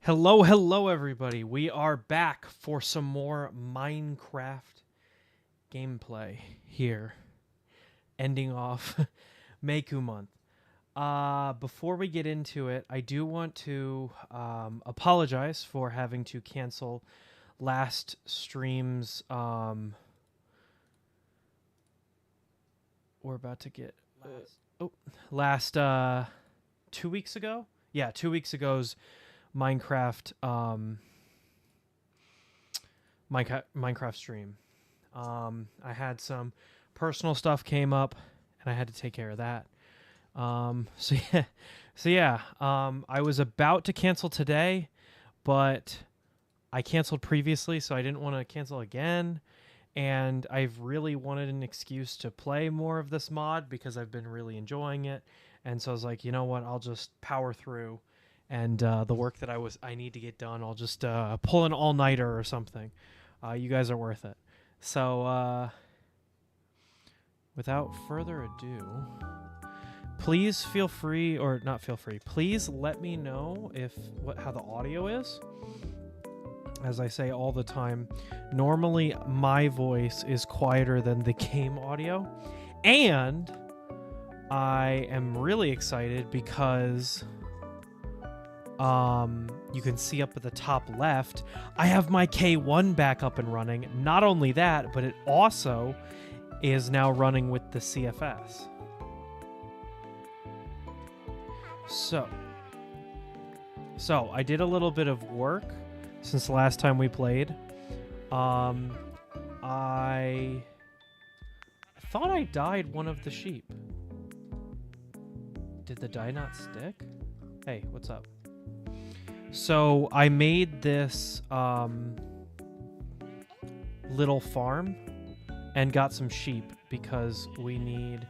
Hello, hello, everybody. We are back for some more Minecraft gameplay here, ending off Miku month. Before we get into it, I do want to apologize for having to cancel last stream's. We're about to get last 2 weeks ago. Yeah, 2 weeks ago's Minecraft Minecraft stream. I had some personal stuff came up and I had to take care of that. So yeah, I was about to cancel today, but I canceled previously, so I didn't want to cancel again. And I've really wanted an excuse to play more of this mod because I've been really enjoying it. And so I was like, you know what, I'll just power through. And the work that I need to get done, I'll just pull an all-nighter or something. You guys are worth it. So without further ado, please feel free, or not feel free, please let me know how the audio is. As I say all the time, normally my voice is quieter than the game audio. And I am really excited because you can see up at the top left, I have my K1 back up and running. Not only that, but it also is now running with the CFS. So I did a little bit of work since the last time we played. I thought I dyed one of the sheep. Did the dye not stick? Hey, what's up? So I made this little farm and got some sheep because we need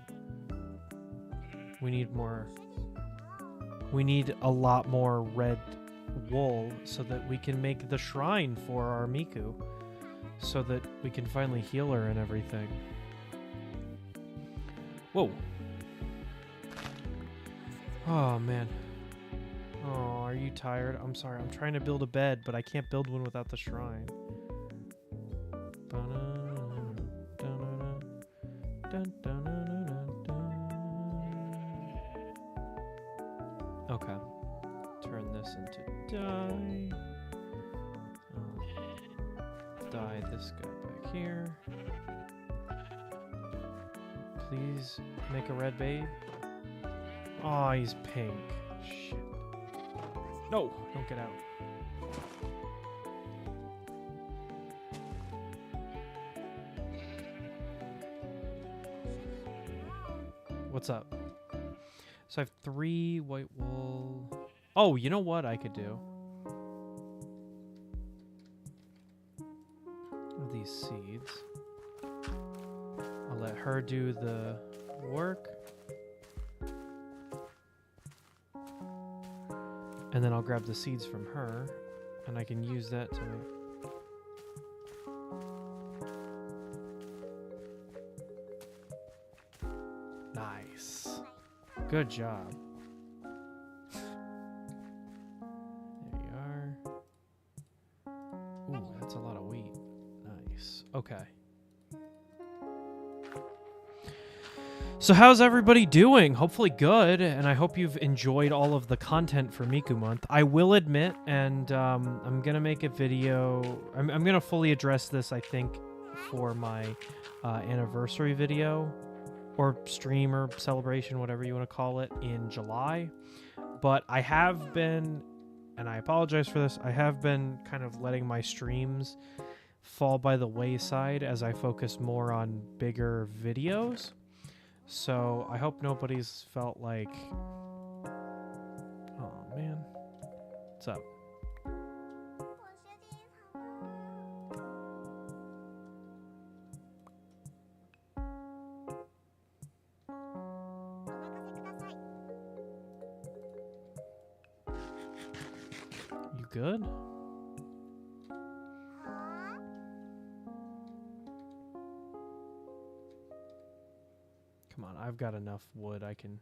a lot more red wool so that we can make the shrine for our Miku, so that we can finally heal her and everything. Whoa. Oh man. Oh, are you tired? I'm sorry. I'm trying to build a bed, but I can't build one without the shrine. Okay. Turn this into dye. Dye this guy back here. Please make a red babe. Oh, he's pink. Shit. No, don't get out. What's up? So I have 3 white wool. Oh, you know what I could do? These seeds. I'll let her do the work. And then I'll grab the seeds from her, and I can use that to make... Nice. Good job. There you are. Ooh, that's a lot of wheat. Nice. Okay. So how's everybody doing? Hopefully good, and I hope you've enjoyed all of the content for Miku month. I will admit, and I'm going to make a video... I'm going to fully address this, I think, for my anniversary video, or stream, or celebration, whatever you want to call it, in July. But I have been, and I apologize for this, I have been kind of letting my streams fall by the wayside as I focus more on bigger videos. So I hope nobody's felt like, oh man, what's up? You good? Come on, I've got enough wood I can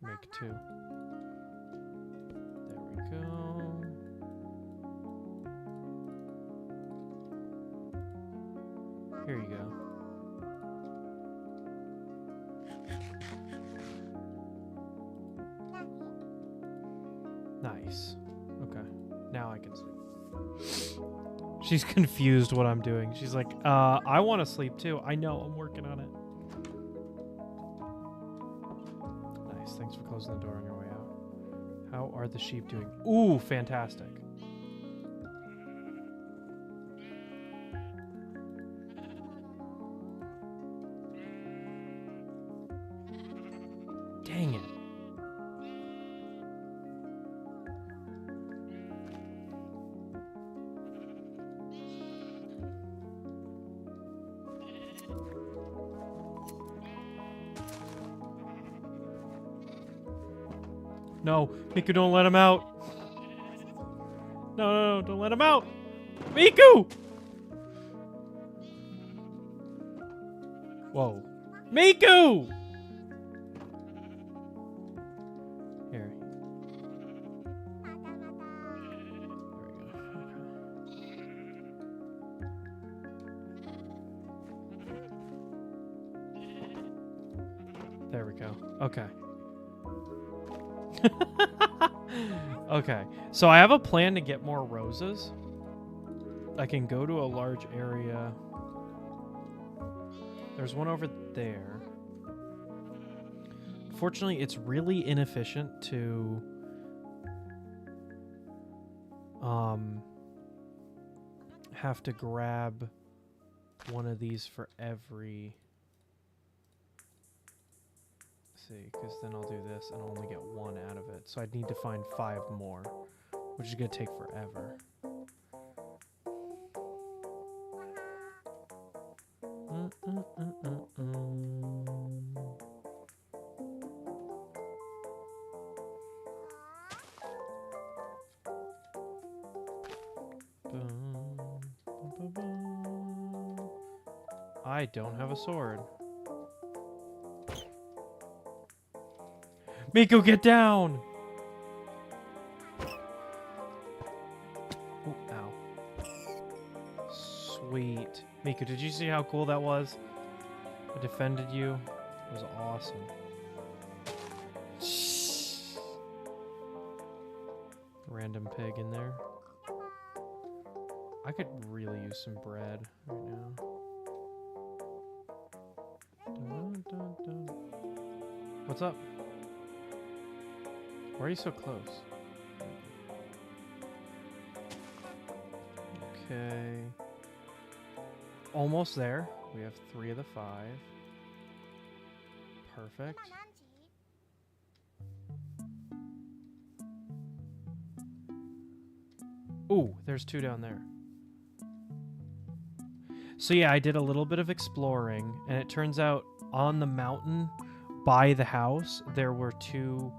make 2. There we go. Here you go. Nice. Okay. Now I can sleep. She's confused what I'm doing. She's like, I want to sleep too. I know, I'm working on it. Nice. Thanks for closing the door on your way out. How are the sheep doing? Ooh, fantastic. Dang it. No, Miku, don't let him out. No, don't let him out. Miku! Whoa. Miku! Here. There we go. Okay. Okay, so I have a plan to get more roses. I can go to a large area. There's one over there. Fortunately, it's really inefficient to have to grab one of these for every... See, because then I'll do this and I'll only get one out of it. So I'd need to find 5 more, which is going to take forever. I don't have a sword. Miku, get down! Ooh, ow. Sweet. Miku, did you see how cool that was? I defended you. It was awesome. Random pig in there. I could really use some bread right now. Dun, dun, dun. What's up? Why are you so close? Okay. Almost there. We have 3 of the 5. Perfect. Ooh, there's 2 down there. So yeah, I did a little bit of exploring, and it turns out on the mountain by the house, there were 2...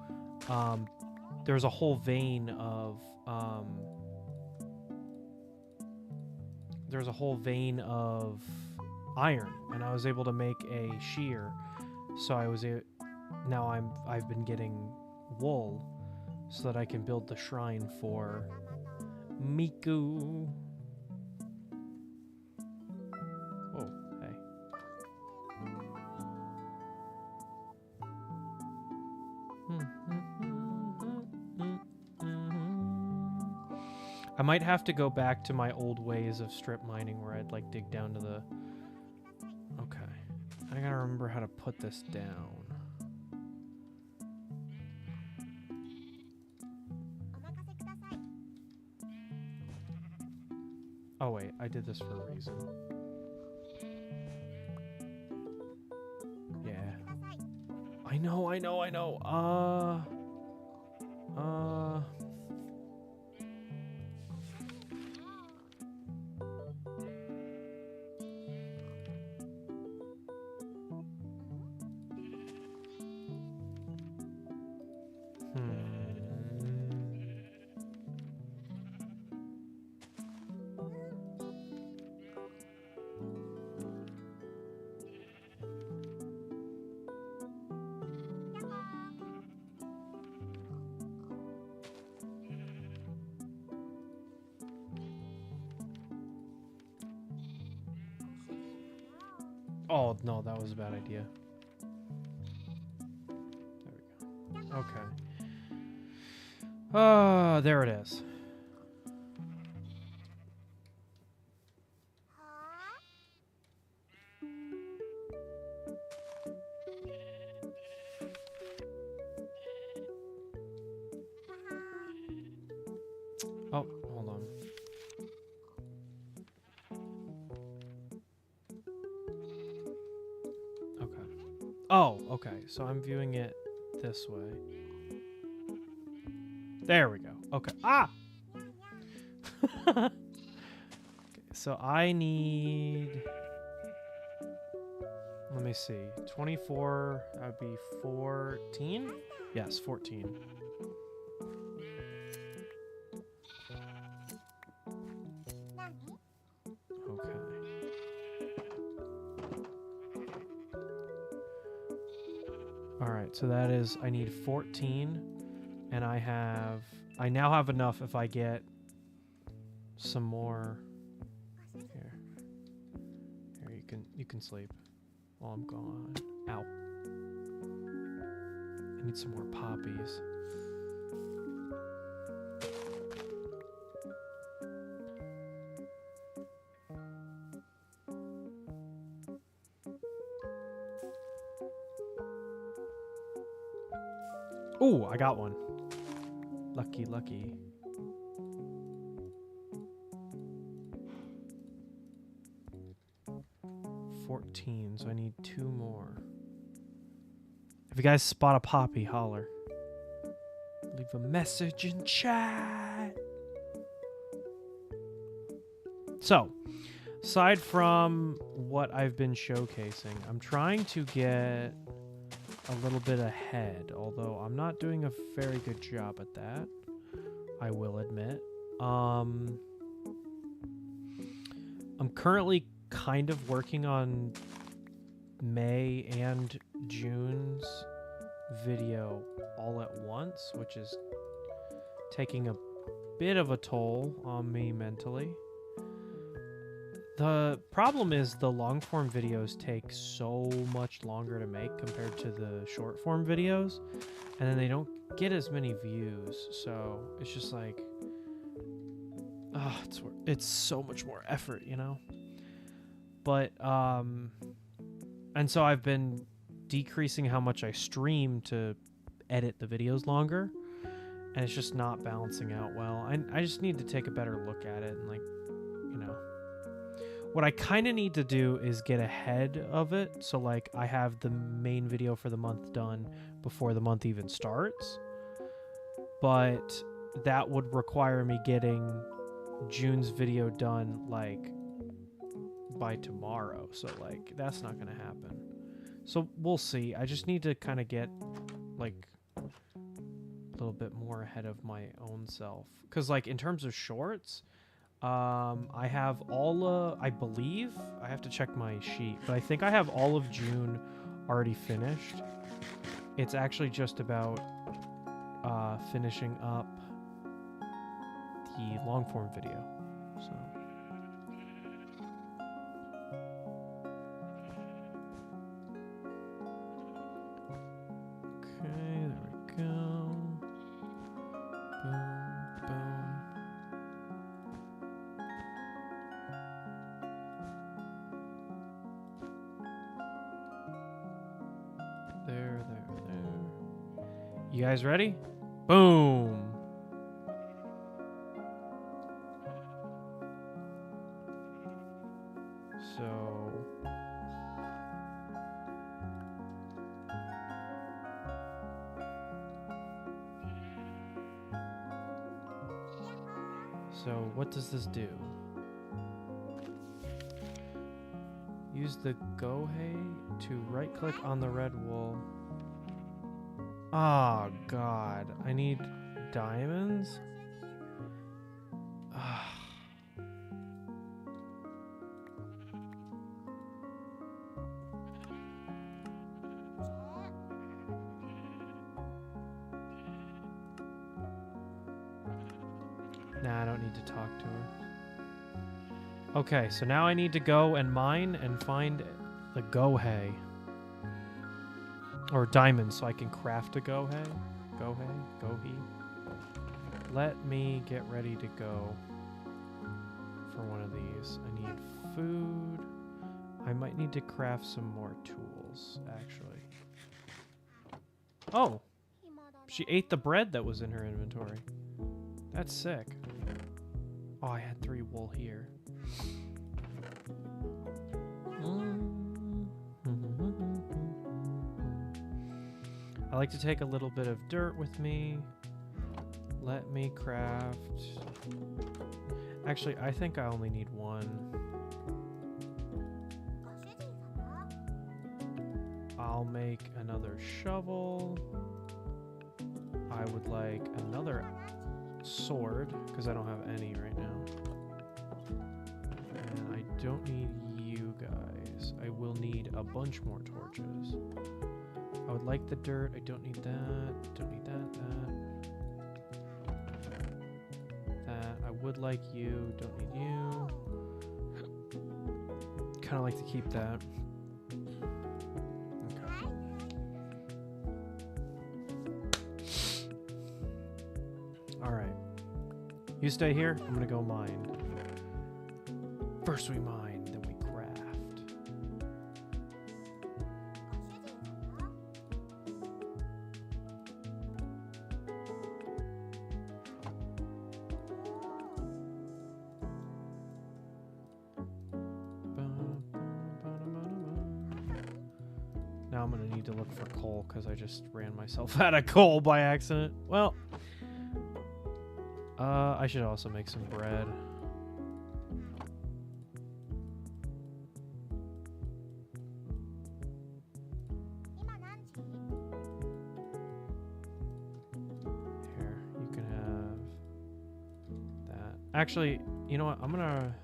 there's a whole vein of iron, and I was able to make a shear. So I've been getting wool so that I can build the shrine for Miku. Oh, hey. I might have to go back to my old ways of strip mining where I'd like dig down to the... Okay. I gotta remember how to put this down. Oh wait, I did this for a reason. Yeah. I know. Oh, no, that was a bad idea. There we go. Okay. There it is. Oh, hold on. Okay. Oh, okay. So I'm viewing it this way. There we go. Okay. Ah! Okay, so I need... Let me see. 24, that would be 14? Yes, 14. Okay. Alright, so that is... I need 14, and I now have enough if I get some more... Here. Here, you can sleep while I'm gone. Ow. I need some more poppies. Ooh, I got one. Lucky, lucky. So I need 2 more. If you guys spot a poppy, holler. Leave a message in chat. So, aside from what I've been showcasing, I'm trying to get a little bit ahead, although I'm not doing a very good job at that, I will admit. I'm currently kind of working on May and June's video all at once, which is taking a bit of a toll on me mentally. The problem is the long form videos take so much longer to make compared to the short form videos, and then they don't get as many views, so it's just like, it's so much more effort, you know? But, and so I've been decreasing how much I stream to edit the videos longer, and it's just not balancing out well. I just need to take a better look at it and, like, you know. What I kind of need to do is get ahead of it, so, like, I have the main video for the month done before the month even starts. But that would require me getting June's video done, like, by tomorrow, so like that's not gonna happen. So we'll see. I just need to kind of get like a little bit more ahead of my own self, because like in terms of shorts, I have all I believe, I have to check my sheet, but I think I have all of June already finished. It's actually just about finishing up the long form video. So you guys ready? Boom. So what does this do? Use the Gohei to right click on the red wool. Oh god, I need diamonds? Nah, I don't need to talk to her. Okay, so now I need to go and mine and find the gohei. Or diamonds so I can craft a gohei. Gohei. Let me get ready to go for one of these. I need food. I might need to craft some more tools, actually. Oh! She ate the bread that was in her inventory. That's sick. Oh, I had 3 wool here. I like to take a little bit of dirt with me. Let me craft... Actually, I think I only need 1. I'll make another shovel. I would like another sword, because I don't have any right now. And I don't need you guys. I will need a bunch more torches. I would like the dirt. I don't need that. Don't need that. That. I would like you. Don't need you. Kind of like to keep that. Okay. Alright. You stay here. I'm gonna go mine. First we mine, then we craft. Now I'm gonna need to look for coal because I just ran myself out of coal by accident. Well, I should also make some bread. Here, you can have that. Actually, you know what? I'm gonna...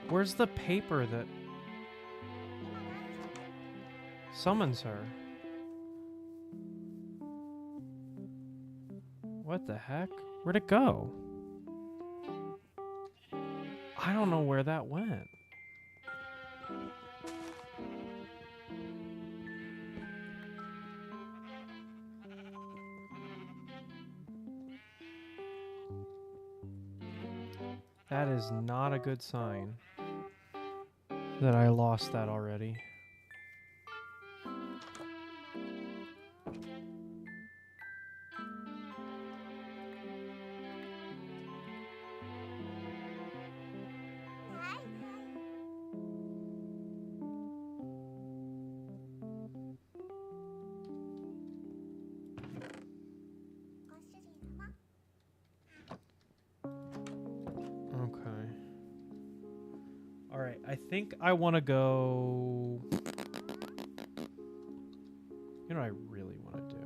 Where's the paper that summons her? What the heck? Where'd it go? I don't know where that went. That is not a good sign that I lost that already. Alright, I think I want to go... You know what I really want to do?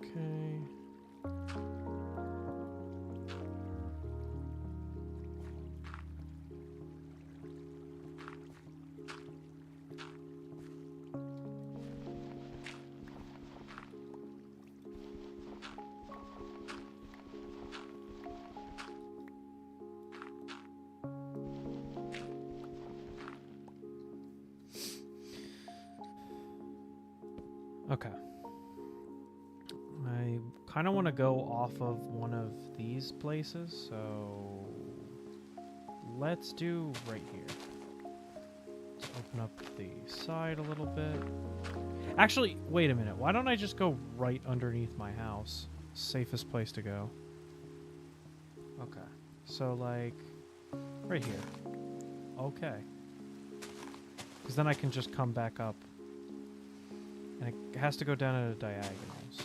Okay. Okay. I kind of want to go off of one of these places, so let's do right here. Let's open up the side a little bit. Actually, wait a minute. Why don't I just go right underneath my house? Safest place to go. Okay. So, like, right here. Okay. Because then I can just come back up. And it has to go down at a diagonal, so...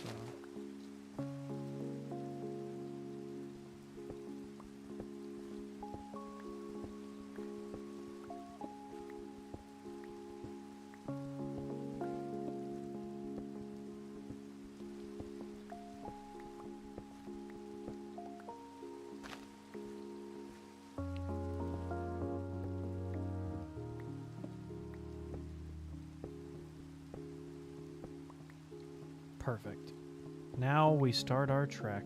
Perfect. Now we start our trek.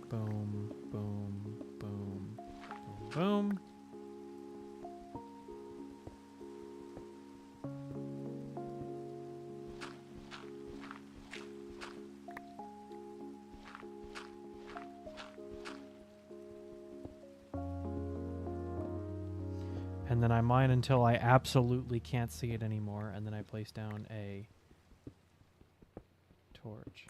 Boom, boom, boom, boom, boom. And then I mine until I absolutely can't see it anymore, and then I place down a torch.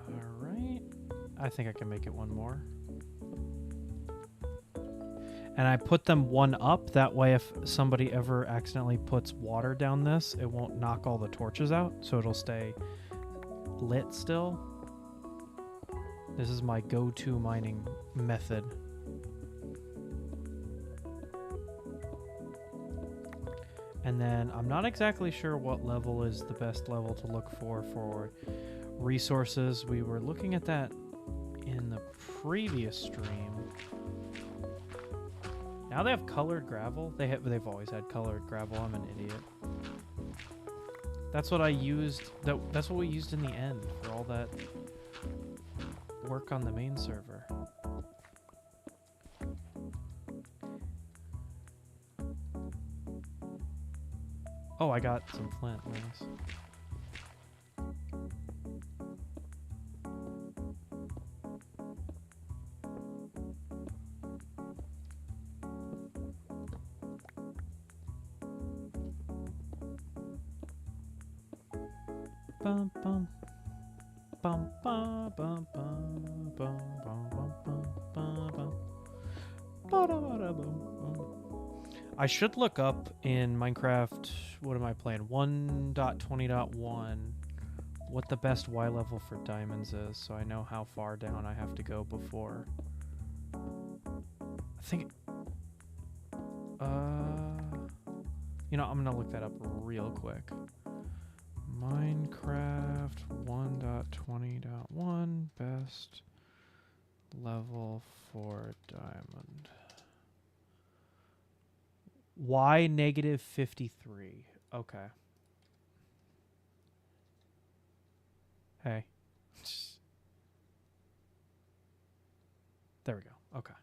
Alright. I think I can make it one more. And I put them one up, that way if somebody ever accidentally puts water down this, it won't knock all the torches out, so it'll stay lit still. This is my go-to mining method. And then I'm not exactly sure what level is the best level to look for resources. We were looking at that in the previous stream. Now they have colored gravel. They've always had colored gravel. I'm an idiot. That's what I used. That's what we used in the end for all that work on the main server. Oh, I got some flint. Nice. Bum bum bum bum bum bum bum bum bum bum. I should look up in Minecraft, what am I playing? 1.20.1 what the best Y level for diamonds is, so I know how far down I have to go before. I think you know, I'm gonna look that up real quick. Minecraft 1.20.1 best level for diamond. Y negative 53. Okay. Hey. There we go. Okay.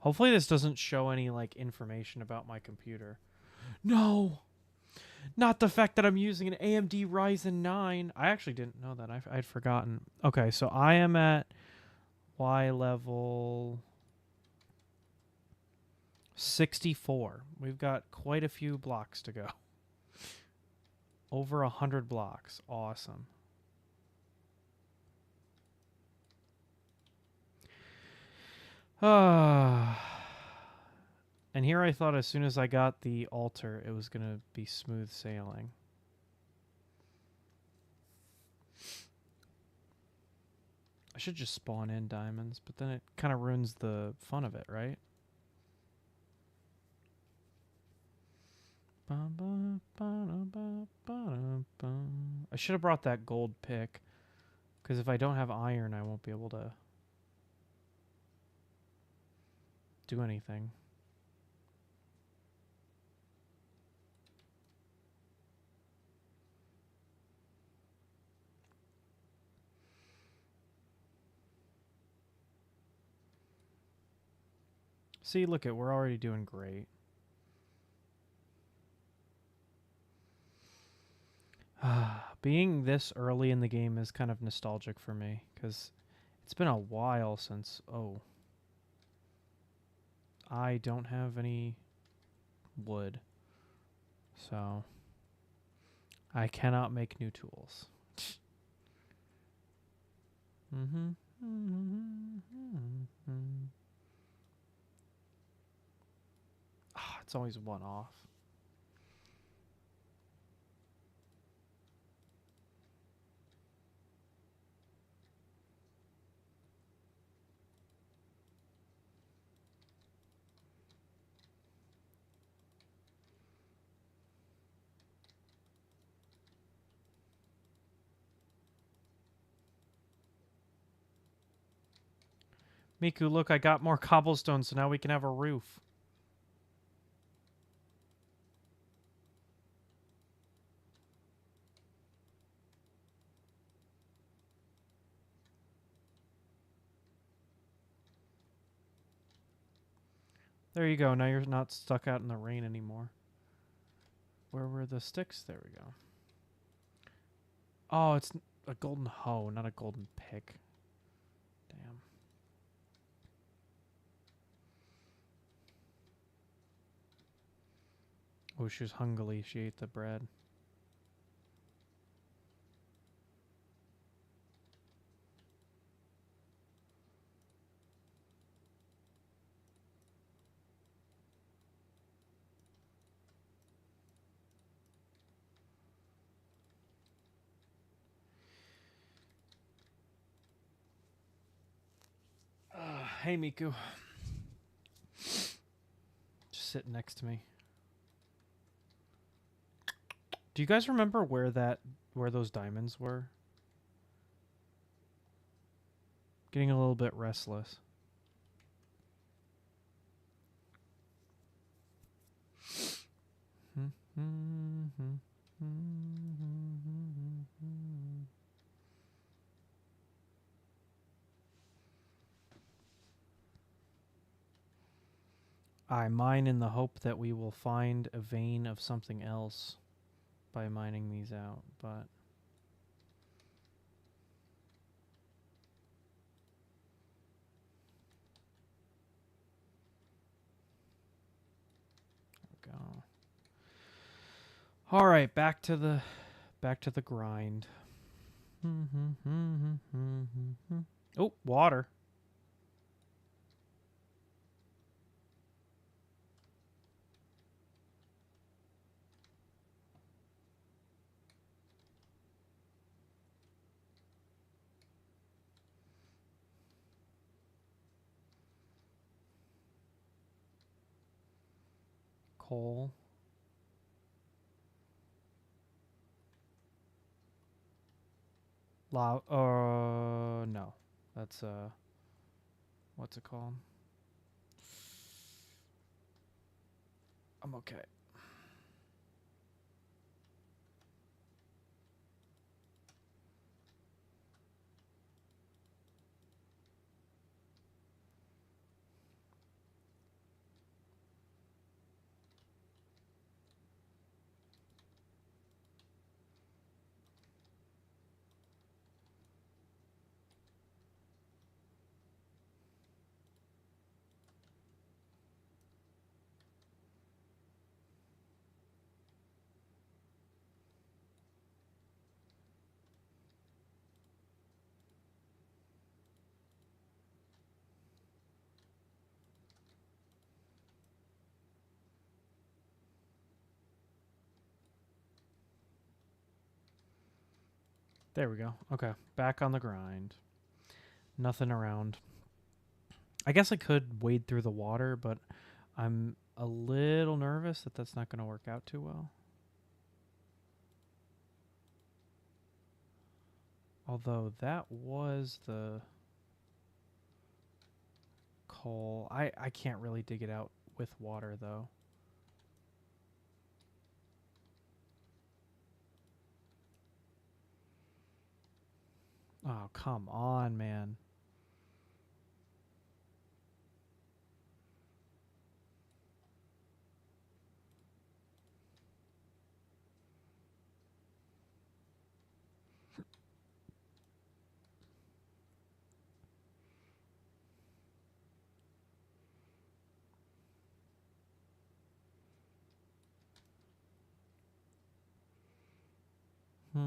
Hopefully this doesn't show any, like, information about my computer. No! Not the fact that I'm using an AMD Ryzen 9. I actually didn't know that. I'd forgotten. Okay, so I am at Y level 64. We've got quite a few blocks to go. Over 100 blocks. Awesome. And here I thought as soon as I got the altar, it was going to be smooth sailing. I should just spawn in diamonds, but then it kind of ruins the fun of it, right? I should have brought that gold pick, because if I don't have iron, I won't be able to do anything. See, look at, we're already doing great. Being this early in the game is kind of nostalgic for me, because it's been a while since... Oh. I don't have any wood, so I cannot make new tools. It's always one off. Miku, look, I got more cobblestone, so now we can have a roof. There you go. Now you're not stuck out in the rain anymore. Where were the sticks? There we go. Oh, it's a golden hoe, not a golden pick. Damn. Oh, she was hungry. She ate the bread. Hey, Miku. Just sitting next to me. Do you guys remember where those diamonds were? Getting a little bit restless. I mine in the hope that we will find a vein of something else by mining these out, but... There we go. All right, back to the grind. Oh, water. Coal. No. That's, what's it called? I'm okay. There we go. Okay, back on the grind. Nothing around. I guess I could wade through the water, but I'm a little nervous that that's not going to work out too well. Although that was the coal. I can't really dig it out with water, though. Oh, come on, man. I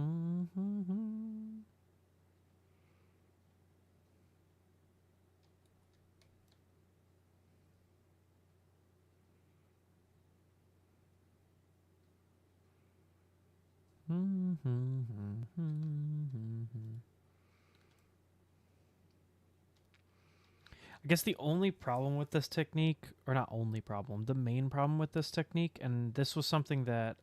guess the only problem with this technique, or not only problem, the main problem with this technique, and this was something that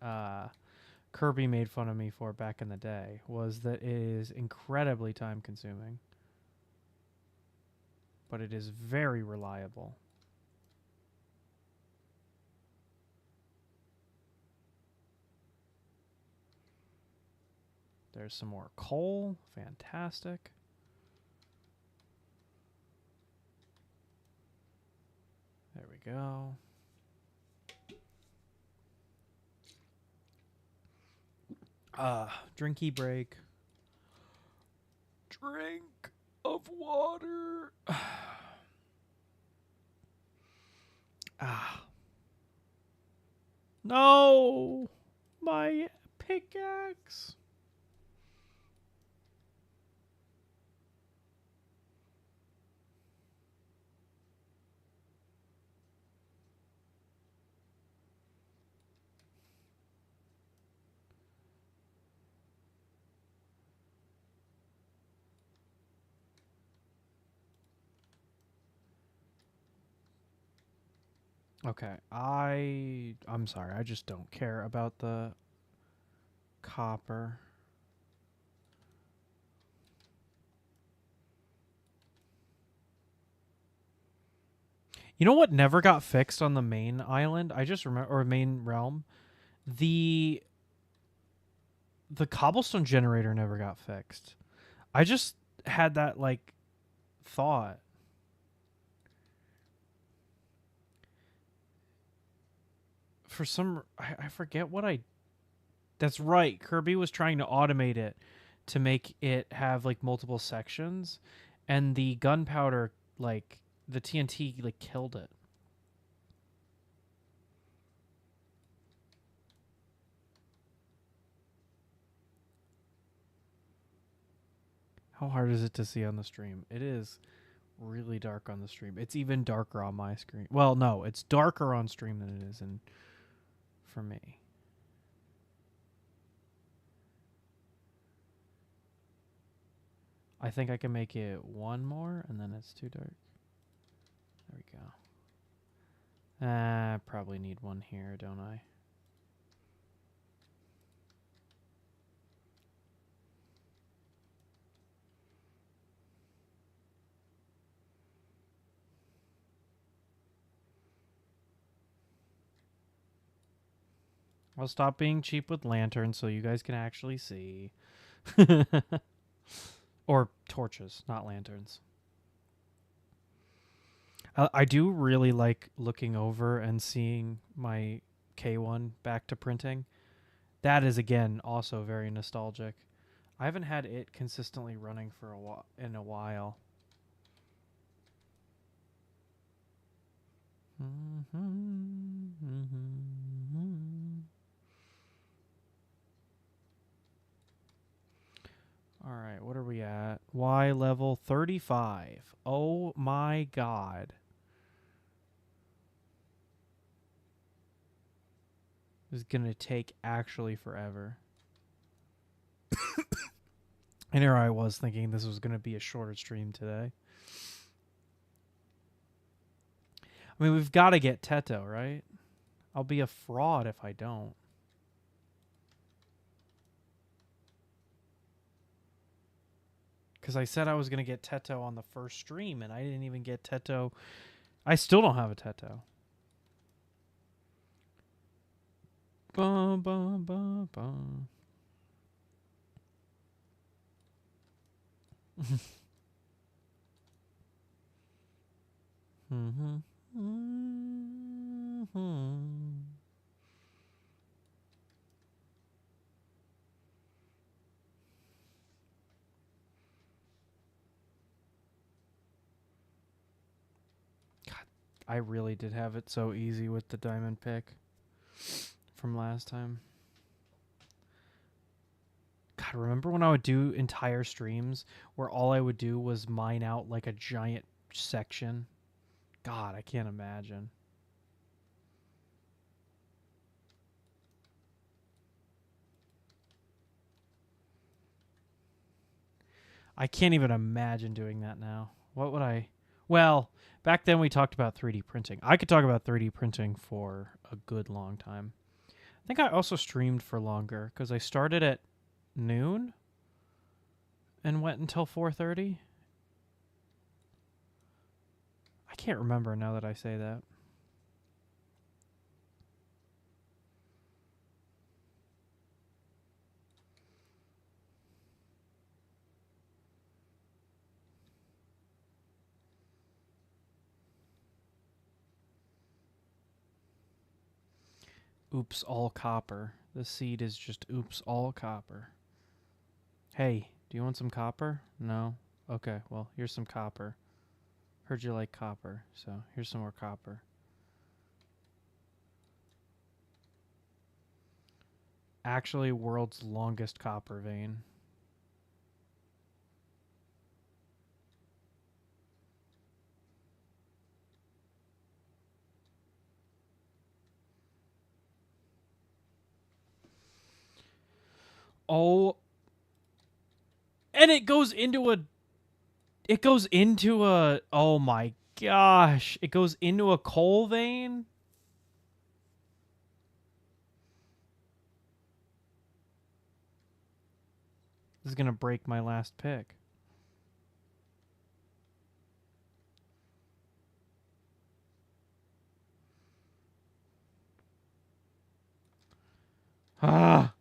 Kirby made fun of me for back in the day, was that it is incredibly time consuming. But it is very reliable. There's some more coal. Fantastic. There we go. Drinky break. Drink of water. No! My pickaxe. Okay, I'm sorry. I just don't care about the copper. You know what never got fixed on the main island? I just remember, or main realm, the cobblestone generator never got fixed. I just had that like thought. For some, I forget what I. That's right. Kirby was trying to automate it to make it have like multiple sections, and the gunpowder, like the TNT, like killed it. How hard is it to see on the stream? It is really dark on the stream. It's even darker on my screen. Well, no, it's darker on stream than it is in for me. I think I can make it one more, and then it's too dark. There we go. I probably need one here, don't I? I'll stop being cheap with lanterns so you guys can actually see. Or torches, not lanterns. I do really like looking over and seeing my K1 back to printing. That is, again, also very nostalgic. I haven't had it consistently running for in a while. All right, what are we at? Y level 35. Oh my god. This is going to take actually forever. And here I was thinking this was going to be a shorter stream today. I mean, we've got to get Teto, right? I'll be a fraud if I don't. Because I said I was going to get Teto on the first stream, and I didn't even get Teto. I still don't have a Teto. Bum, bum, bum, bum. God, I really did have it so easy with the diamond pick from last time. God, remember when I would do entire streams where all I would do was mine out like a giant section? God, I can't imagine. I can't even imagine doing that now. What would I... Well, back then we talked about 3D printing. I could talk about 3D printing for a good long time. I think I also streamed for longer because I started at noon and went until 4:30. I can't remember now that I say that. Oops, all copper. The seed is just oops, all copper. Hey, do you want some copper? No? Okay, well, here's some copper. Heard you like copper, so here's some more copper. Actually, world's longest copper vein. Oh, and it goes into a... Oh my gosh. It goes into a coal vein? This is going to break my last pick. Ah.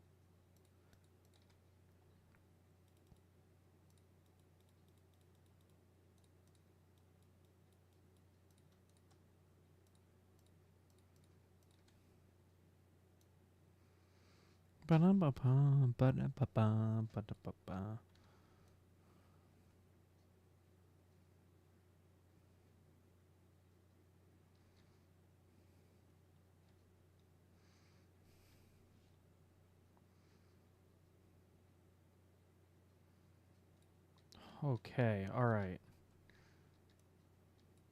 Okay, all right.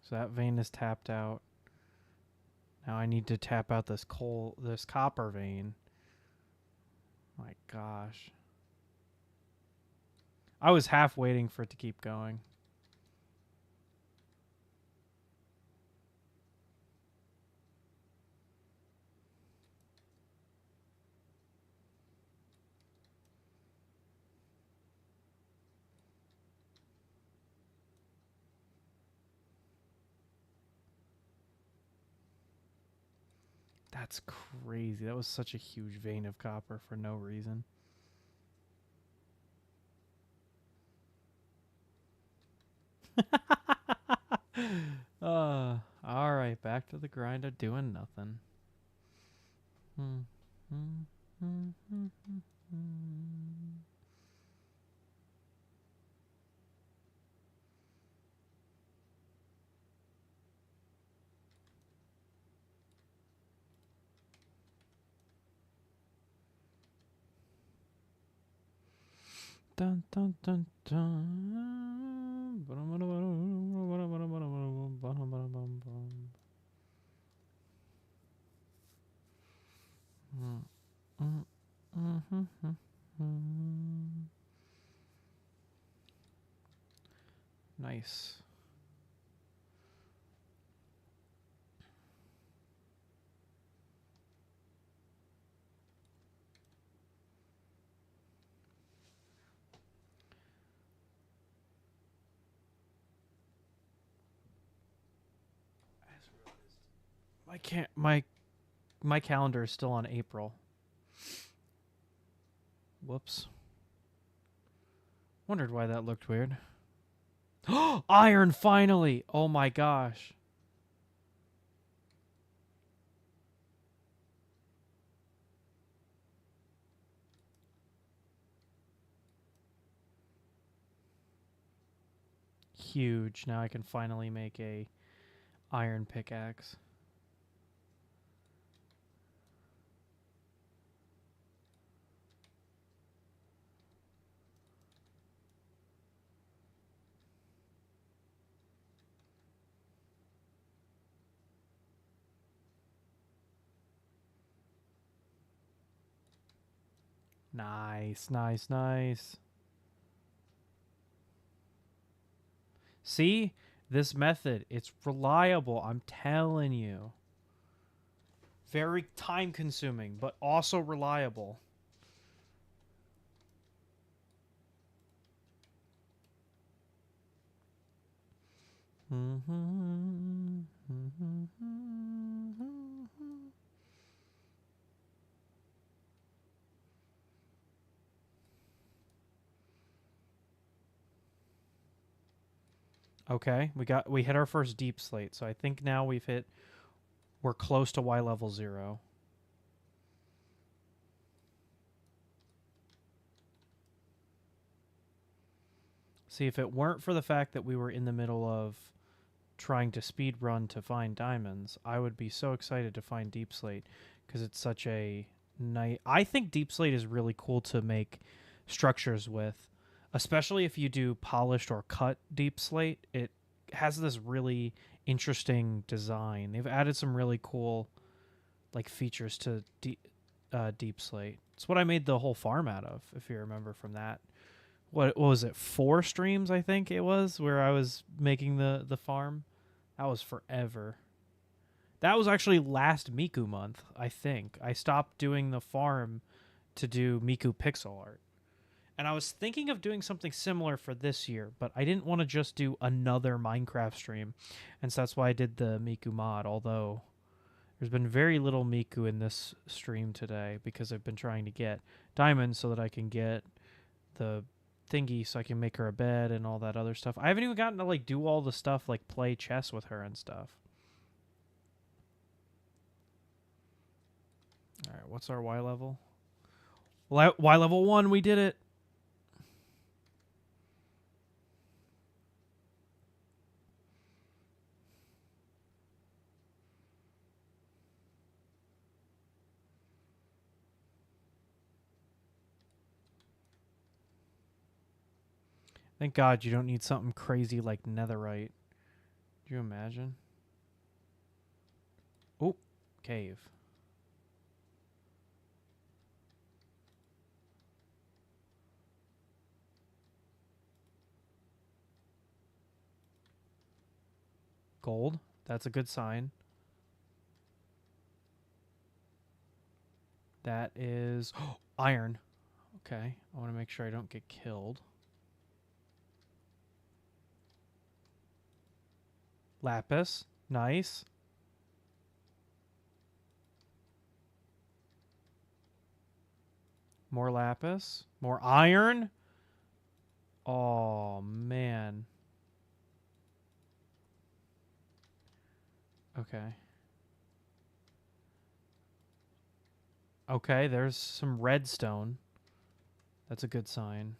So that vein is tapped out. Now I need to tap out this copper vein. My gosh. I was half waiting for it to keep going. That's crazy. That was such a huge vein of copper for no reason. All right, back to the grind of doing nothing. Dun dun dun dun. Nice. I can't. My calendar is still on April. Whoops. Wondered why that looked weird. Iron finally! Oh my gosh. Huge. Now I can finally make a iron pickaxe. Nice, nice, nice. See? This method, it's reliable, I'm telling you. Very time consuming, but also reliable. Okay, we hit our first deep slate, so I think now we're close to Y level 0. See, if it weren't for the fact that we were in the middle of trying to speed run to find diamonds, I would be so excited to find deep slate because it's such a nice. I think deep slate is really cool to make structures with, especially if you do polished or cut deep slate. It has this really interesting design. They've added some really cool like features to deep slate. It's what I made the whole farm out of, if you remember from that. What was it? 4 streams, I think it was, where I was making the farm. That was forever. That was actually last Miku month, I think. I stopped doing the farm to do Miku pixel art. And I was thinking of doing something similar for this year, but I didn't want to just do another Minecraft stream. And so that's why I did the Miku mod, although there's been very little Miku in this stream today because I've been trying to get diamonds so that I can get the thingy so I can make her a bed and all that other stuff. I haven't even gotten to like do all the stuff like play chess with her and stuff. All right, what's our Y level? Y level 1, we did it. Thank God you don't need something crazy like netherite. Do you imagine? Oh, cave. Gold. That's a good sign. That is iron. Okay, I want to make sure I don't get killed. Lapis. Nice. More lapis. More iron. Oh, man. Okay. Okay, there's some redstone. That's a good sign.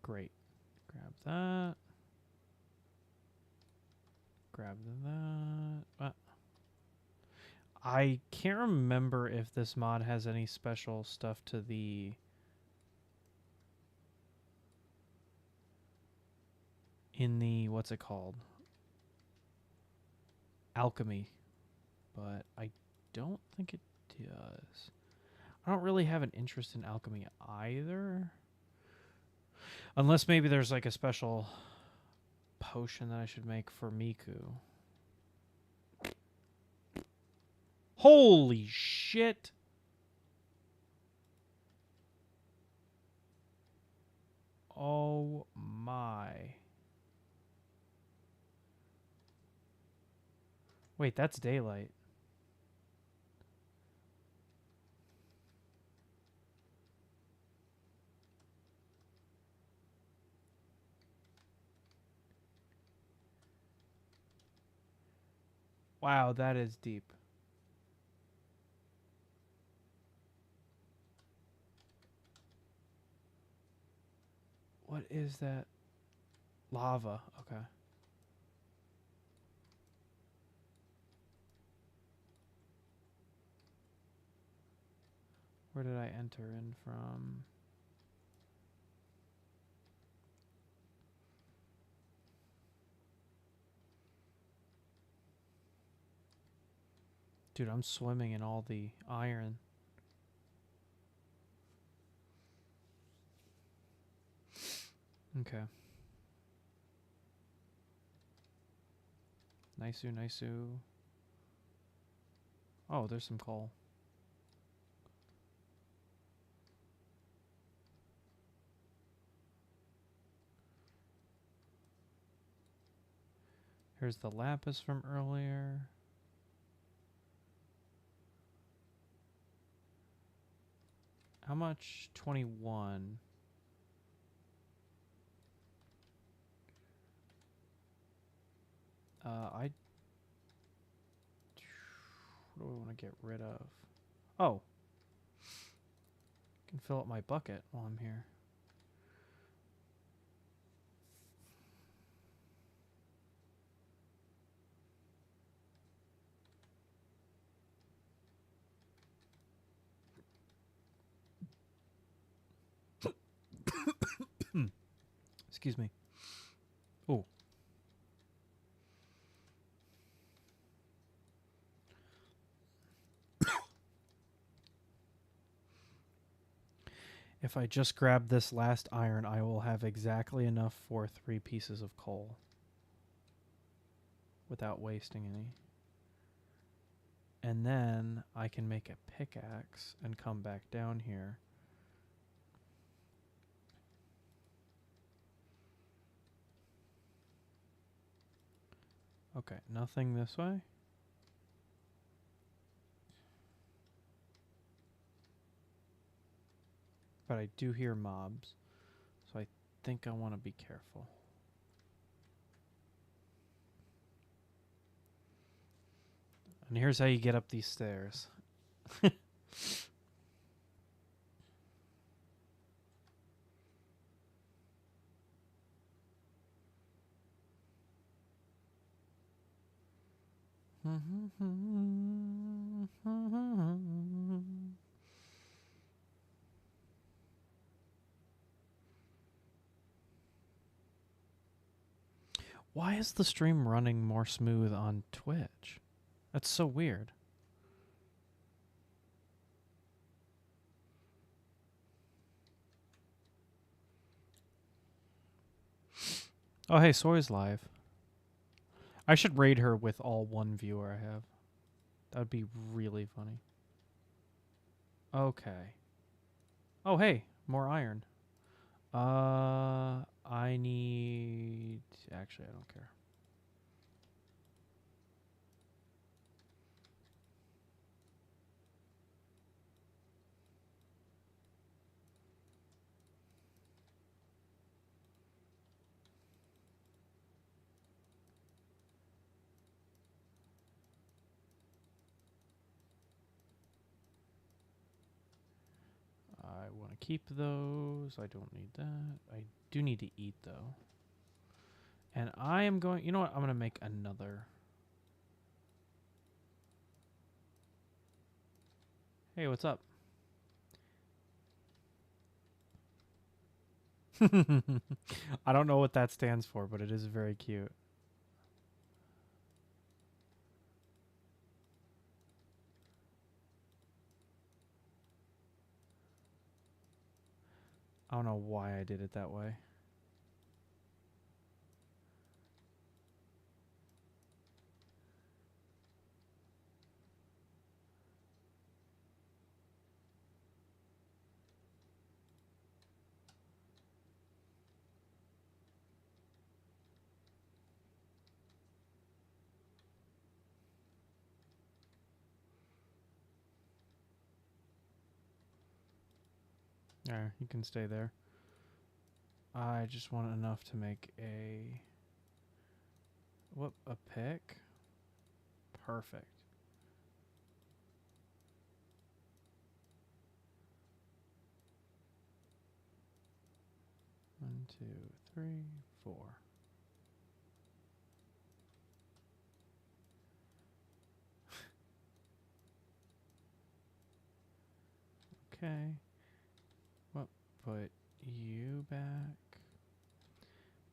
Great. Grab that. Grab that. I can't remember if this mod has any special stuff to the what's it called? Alchemy. But I don't think it does. I don't really have an interest in alchemy either. Unless maybe there's like a special potion that I should make for Miku. Holy shit! Oh my. Wait, that's daylight. Wow, that is deep. What is that? Lava. Okay. Where did I enter in from? Dude, I'm swimming in all the iron. Okay. Nice-oo, nice-oo. Oh, there's some coal. Here's the lapis from earlier. How much? 21. What do I want to get rid of? Oh. I can fill up my bucket while I'm here. Excuse me. Oh. If I just grab this last iron, I will have exactly enough for 3 pieces of coal. Without wasting any. And then I can make a pickaxe and come back down here. Okay, nothing this way. But I do hear mobs, so I think I want to be careful. And here's how you get up these stairs. Why is the stream running more smooth on Twitch? That's so weird. Oh, hey, Soy's live. I should raid her with all 1 viewer I have. That would be really funny. Okay. Oh, hey, more iron. I need... Actually, I don't care. I want to keep those. I don't need that. I do need to eat, though. And I am going... You know what? I'm going to make another... Hey, what's up? I don't know what that stands for, but it is very cute. I don't know why I did it that way. There, you can stay there. I just want enough to make a... Whoop, a pick? Perfect. One, two, three, 4. Okay. Well, put you back.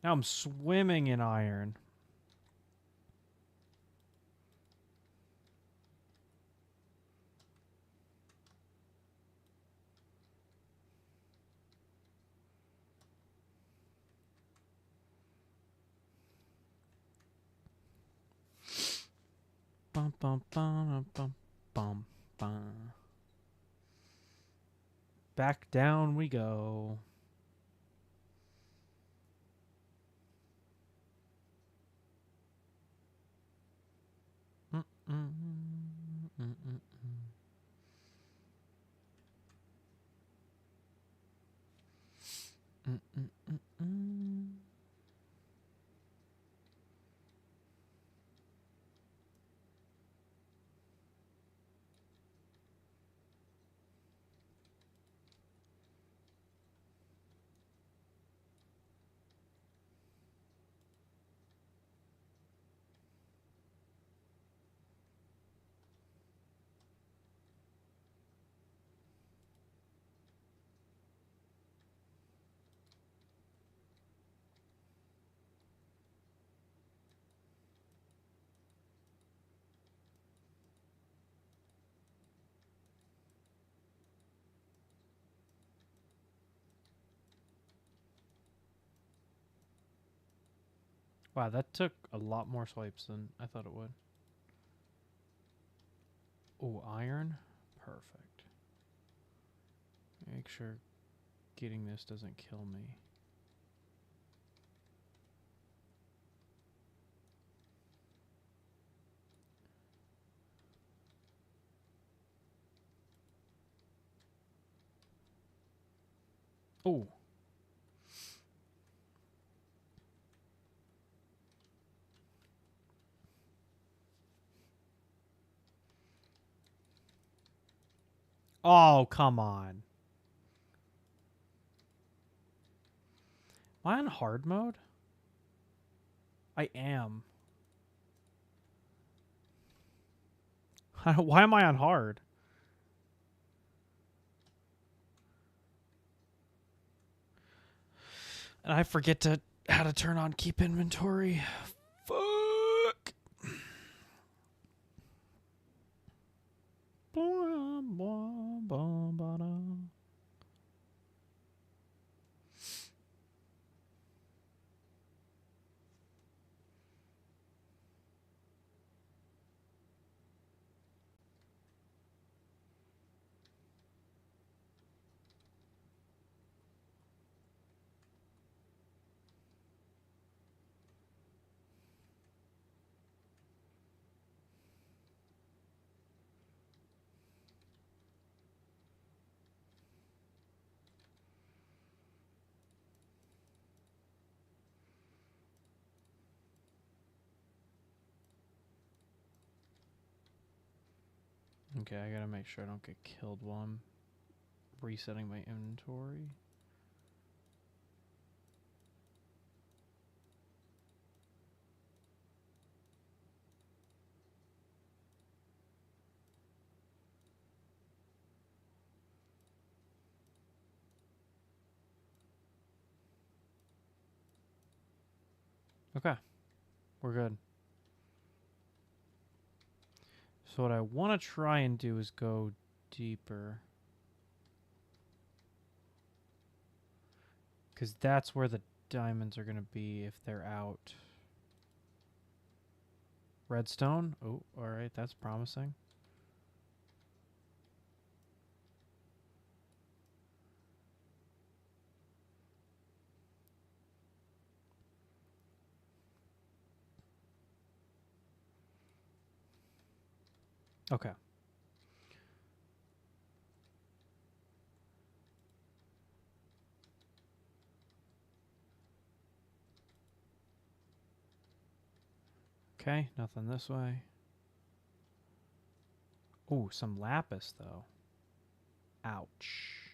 Now I'm swimming in iron. Bum, bum, bum, bum, bum, bum. Back down we go. Mm, mm, mm, mm, mm. Mm, mm, mm, mm. Wow, that took a lot more swipes than I thought it would. Oh, iron? Perfect. Make sure getting this doesn't kill me. Oh. Oh, come on. Am I on hard mode? I am. Why am I on hard? And I forget how to turn on keep inventory. Fuck. Okay, I gotta make sure I don't get killed while I'm resetting my inventory. Okay, we're good. So what I want to try and do is go deeper. Because that's where the diamonds are going to be if they're out. Redstone? Oh, alright, that's promising. Okay. Okay, nothing this way. Ooh, some lapis, though. Ouch.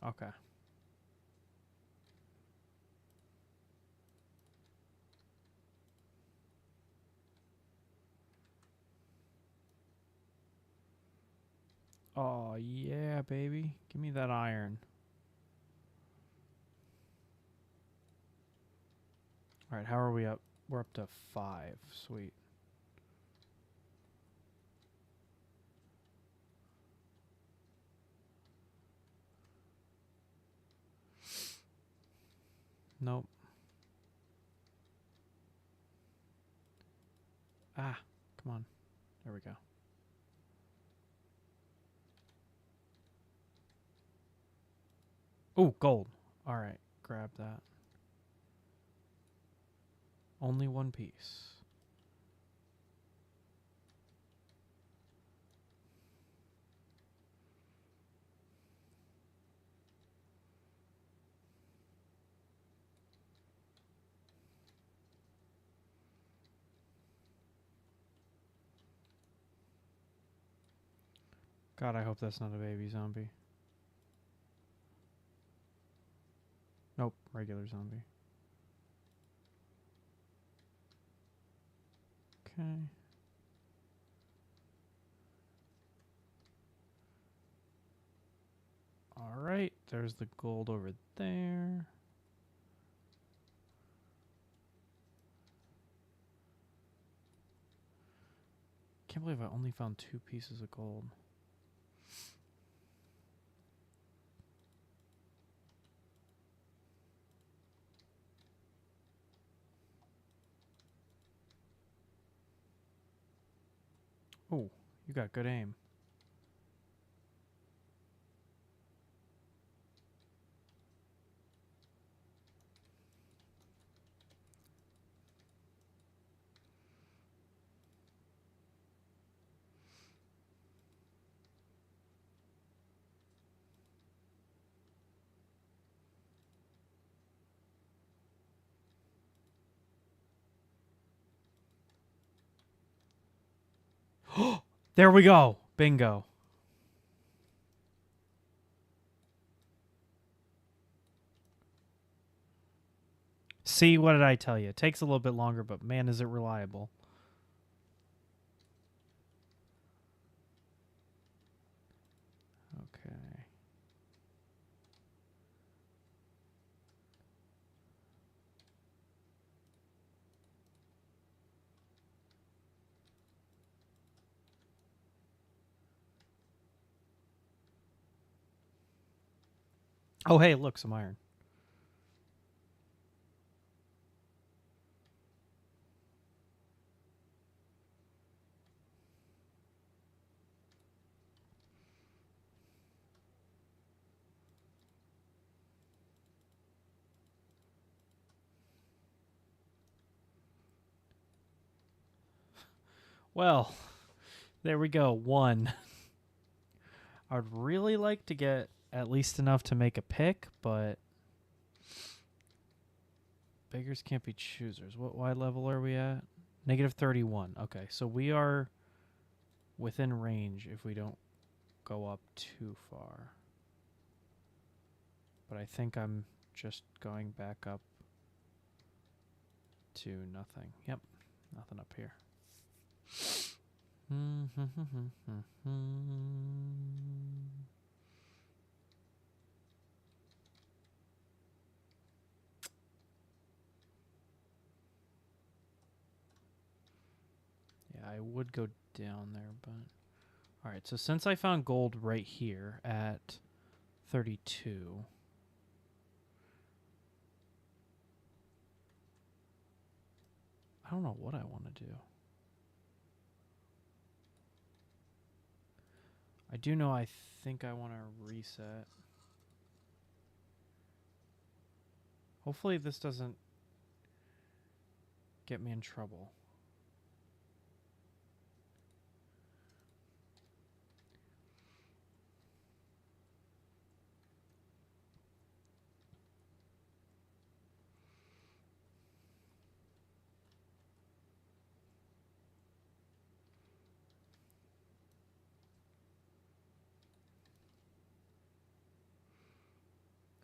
Okay. Oh, yeah, baby. Give me that iron. All right, how are we up? We're up to 5. Sweet. Nope. Ah, come on. There we go. Oh, gold. All right, grab that. Only one piece. God, I hope that's not a baby zombie. Nope, regular zombie. Okay. All right, there's the gold over there. Can't believe I only found 2 pieces of gold. Oh, you got good aim. There we go. Bingo. See, what did I tell you? It takes a little bit longer, but man, is it reliable. Okay. Oh, hey, look, some iron. Well, there we go. 1. I would really like to get at least enough to make a pick, but beggars can't be choosers. What Y level are we at? -31. Okay, so we are within range if we don't go up too far. But I think I'm just going back up to nothing. Yep, nothing up here. Yeah, I would go down there, but... Alright, so since I found gold right here at 32... I don't know what I want to do. I do know I think I want to reset. Hopefully this doesn't get me in trouble.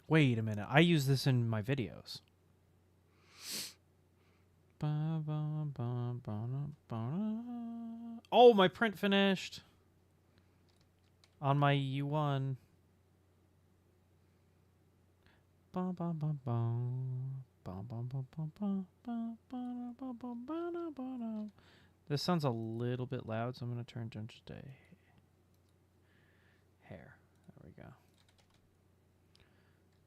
Wait a minute. I use this in my videos. Oh, my print finished. On my U1. Bum, bum, bum, bum. Bum, bum, bum, bum, bum, bum, bum, bum, bum, bum, bum. This sounds a little bit loud, so I'm going to turn down just a hair. There we go.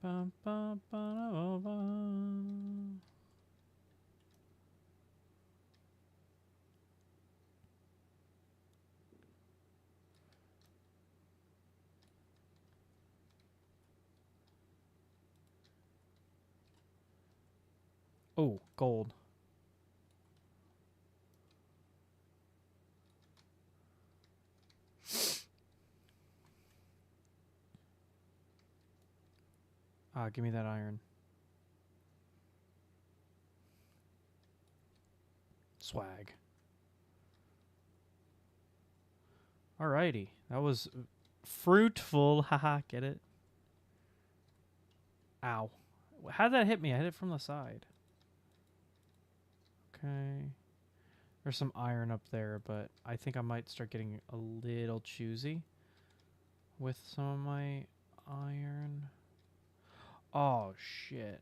Bum, bum, bum, bum. Oh, gold. Give me that iron. Swag. Alrighty. That was fruitful. Haha, get it? Ow. How did that hit me? I hit it from the side. Okay. There's some iron up there, but I think I might start getting a little choosy with some of my iron. Oh, shit.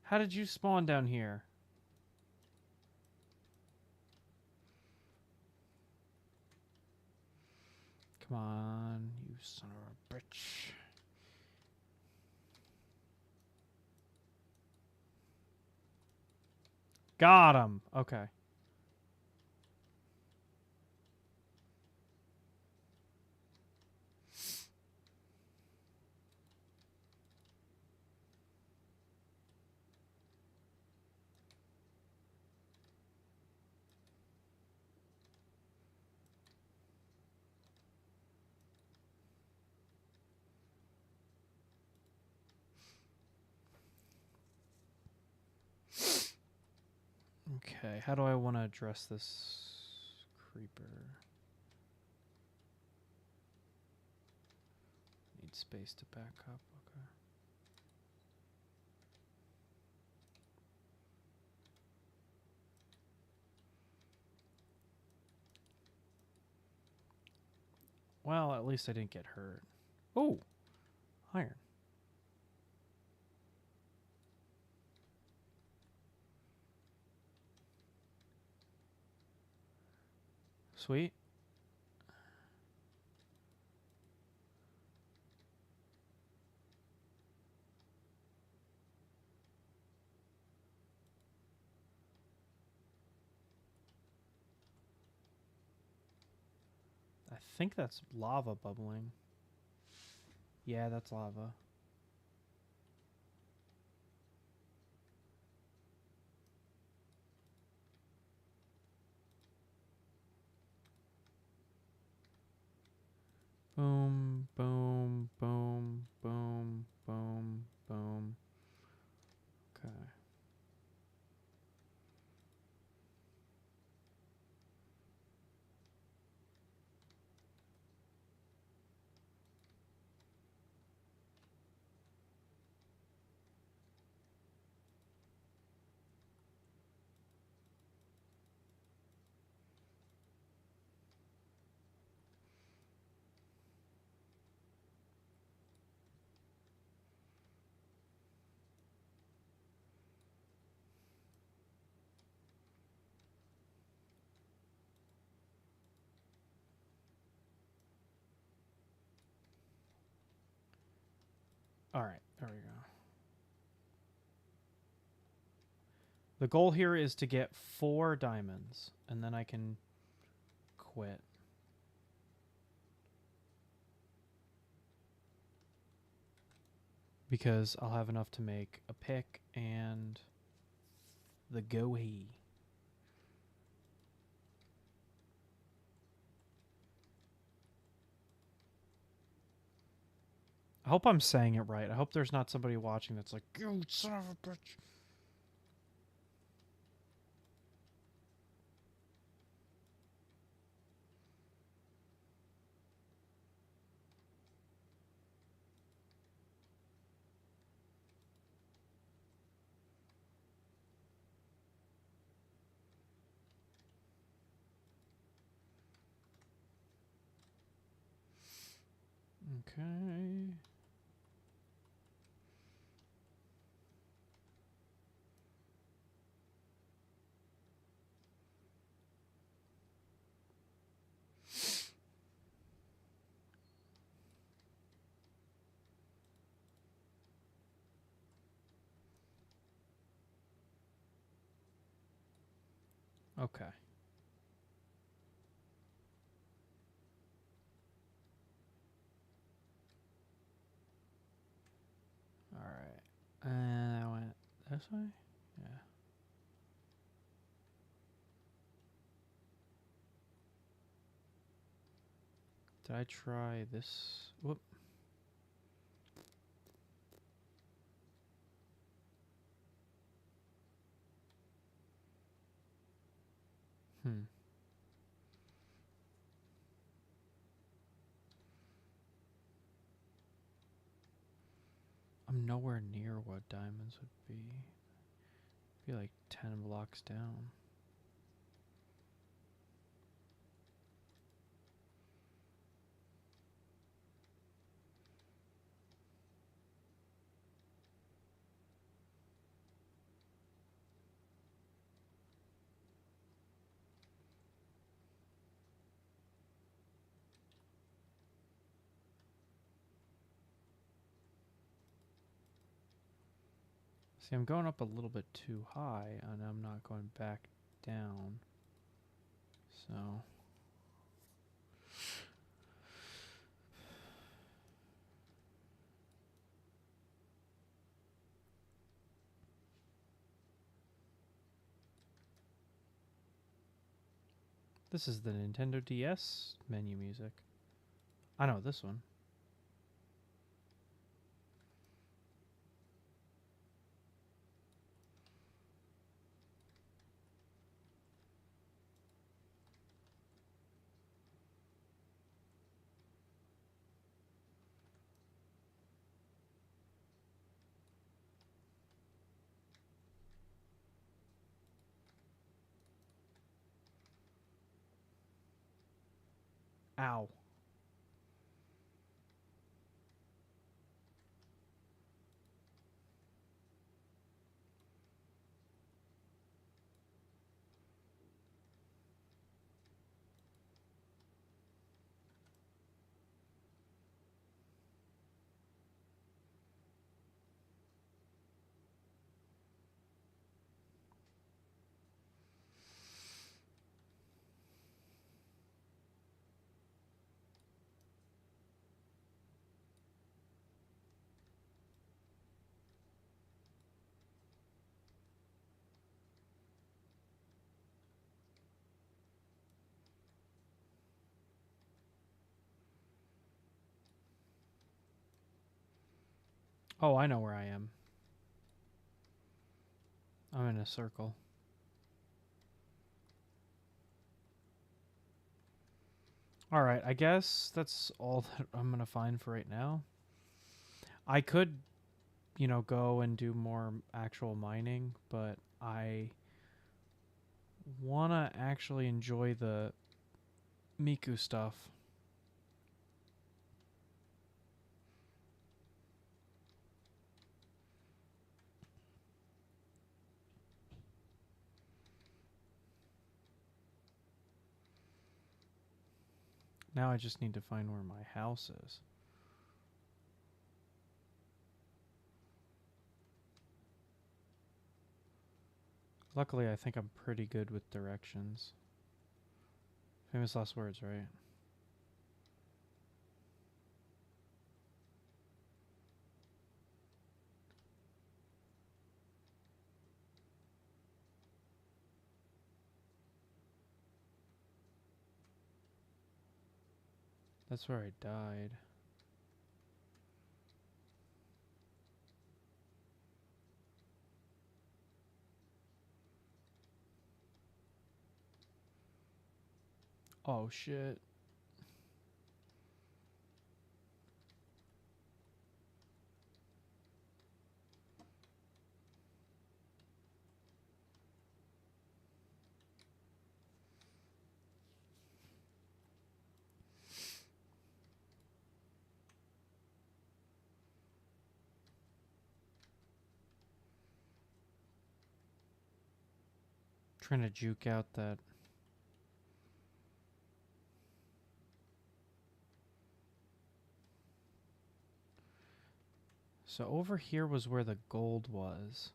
How did you spawn down here? Come on, you son of a bitch. Got him. Okay. Okay, how do I want to address this creeper? Need space to back up. Okay. Well, at least I didn't get hurt. Oh, iron. Sweet. I think that's lava bubbling. Yeah, that's lava. Boom, boom, boom, boom, boom, boom. Okay. All right, there we go. The goal here is to get 4 diamonds, and then I can quit. Because I'll have enough to make a pick and the go-he. I hope I'm saying it right. I hope there's not somebody watching that's like, you son of a bitch. Okay. Okay. All right. And I went this way? Yeah. Did I try this? Whoop. Hmm. I'm nowhere near what diamonds would be. Be like 10 blocks down. See, I'm going up a little bit too high, and I'm not going back down. So... This is the Nintendo DS menu music. I know this one. Ow. Oh, I know where I am. I'm in a circle. Alright, I guess that's all that I'm going to find for right now. I could, you know, go and do more actual mining, but I want to actually enjoy the Miku stuff. Now I just need to find where my house is. Luckily, I think I'm pretty good with directions. Famous last words, right? That's where I died. Oh, shit. Trying to juke out that. So over here was where the gold was.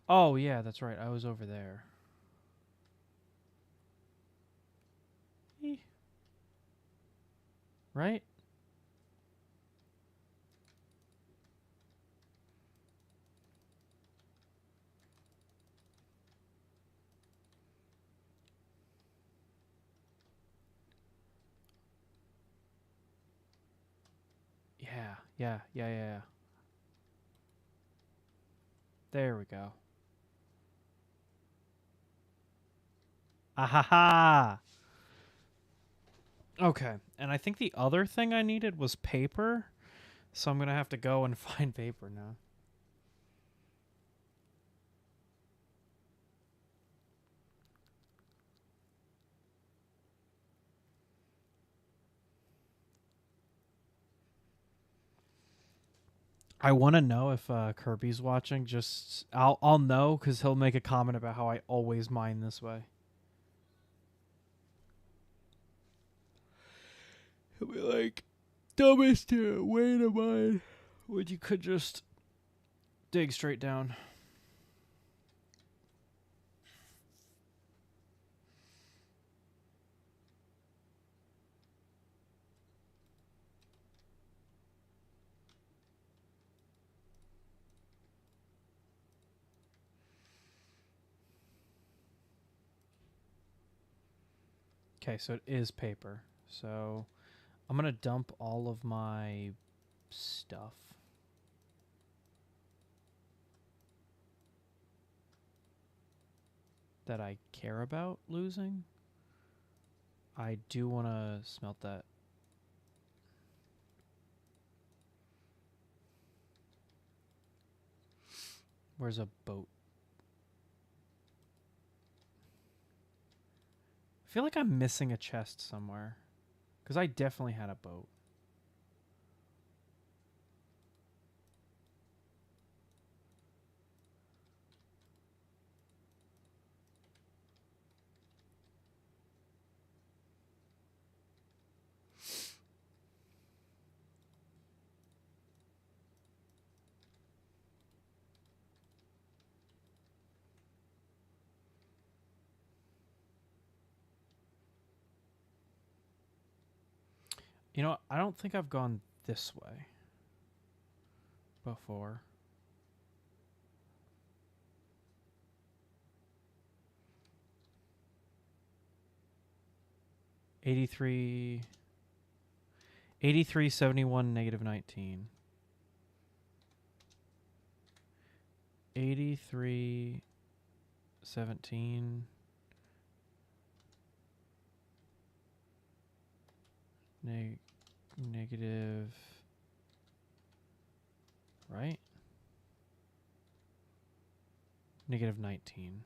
Oh, yeah, that's right. I was over there. Right? Yeah. There we go. Ahaha! Okay, and I think the other thing I needed was paper, so I'm gonna have to go and find paper now. I want to know if Kirby's watching. Just I'll know because he'll make a comment about how I always mine this way. He'll be like, "Dumbest way to mine when you could just dig straight down." Okay, so it is paper. So I'm gonna dump all of my stuff that I care about losing. I do want to smelt that. Where's a boat? I feel like I'm missing a chest somewhere. Because I definitely had a boat. You know, I don't think I've gone this way before. $83, 73 negative 19. 83 17 negative, right? Negative 19.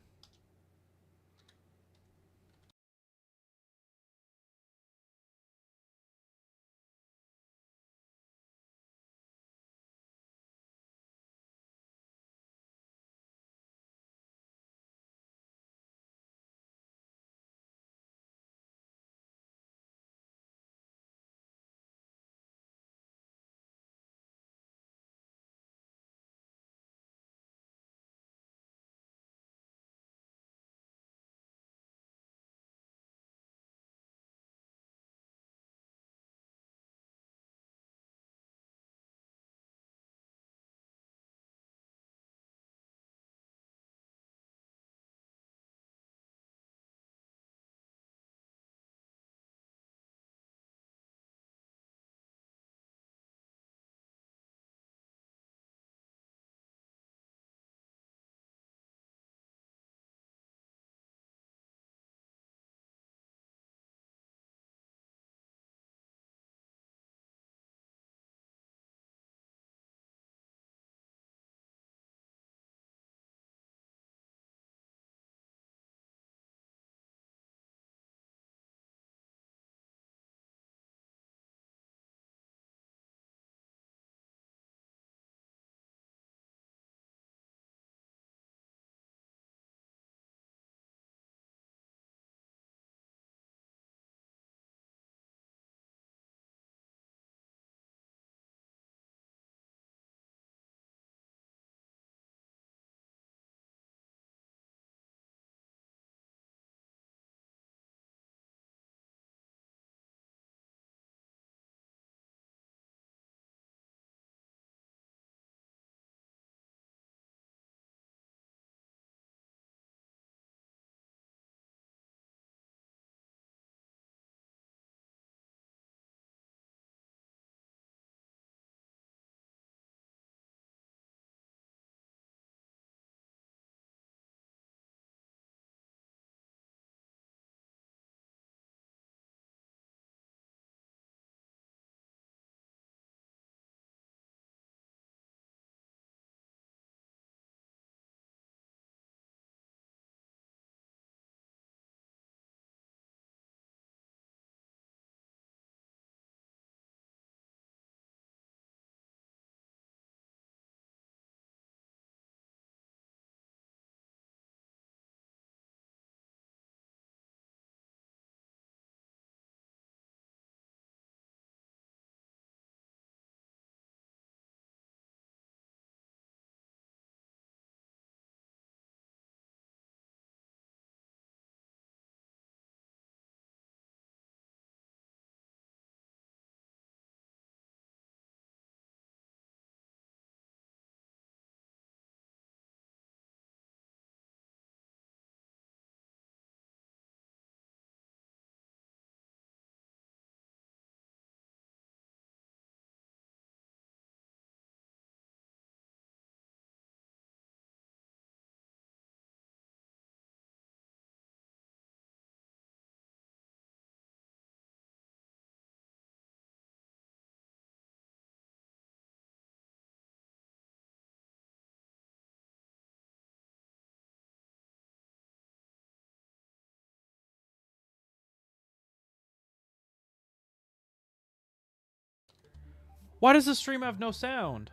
Why does the stream have no sound?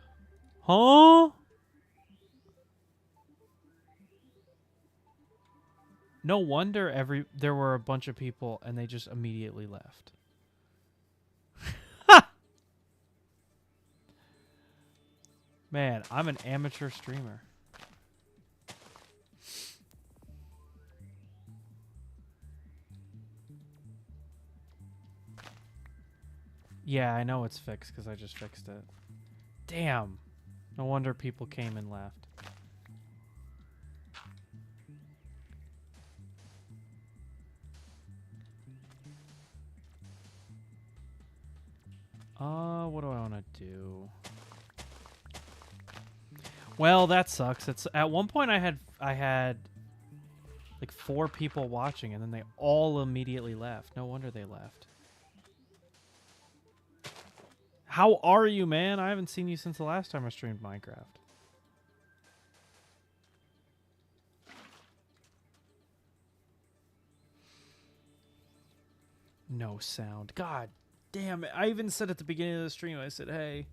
Huh? No wonder there were a bunch of people and they just immediately left. Man, I'm an amateur streamer. Yeah, I know it's fixed because I just fixed it. Damn. No wonder people came and left. What do I want to do? Well, that sucks. It's at one point I had like 4 people watching and then they all immediately left. No wonder they left. How are you, man? I haven't seen you since the last time I streamed Minecraft. No sound. God damn it. I even said at the beginning of the stream, I said, hey,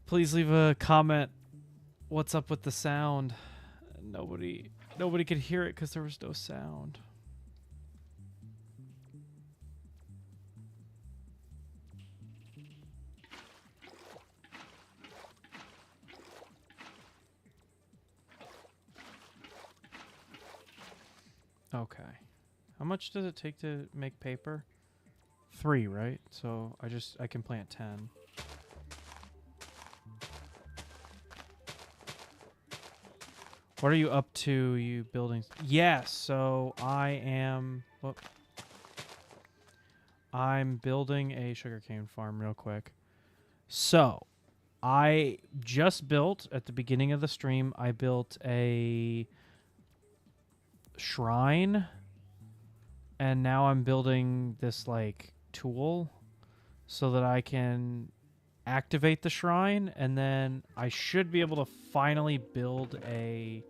please leave a comment. What's up with the sound? Nobody could hear it because there was no sound. Okay. How much does it take to make paper? 3, right? So I can plant 10. What are you up to, you building? Yes, so I'm building a sugarcane farm real quick. So, I just built, at the beginning of the stream, I built a shrine. And now I'm building this, like, tool so that I can activate the shrine. And then I should be able to finally build a...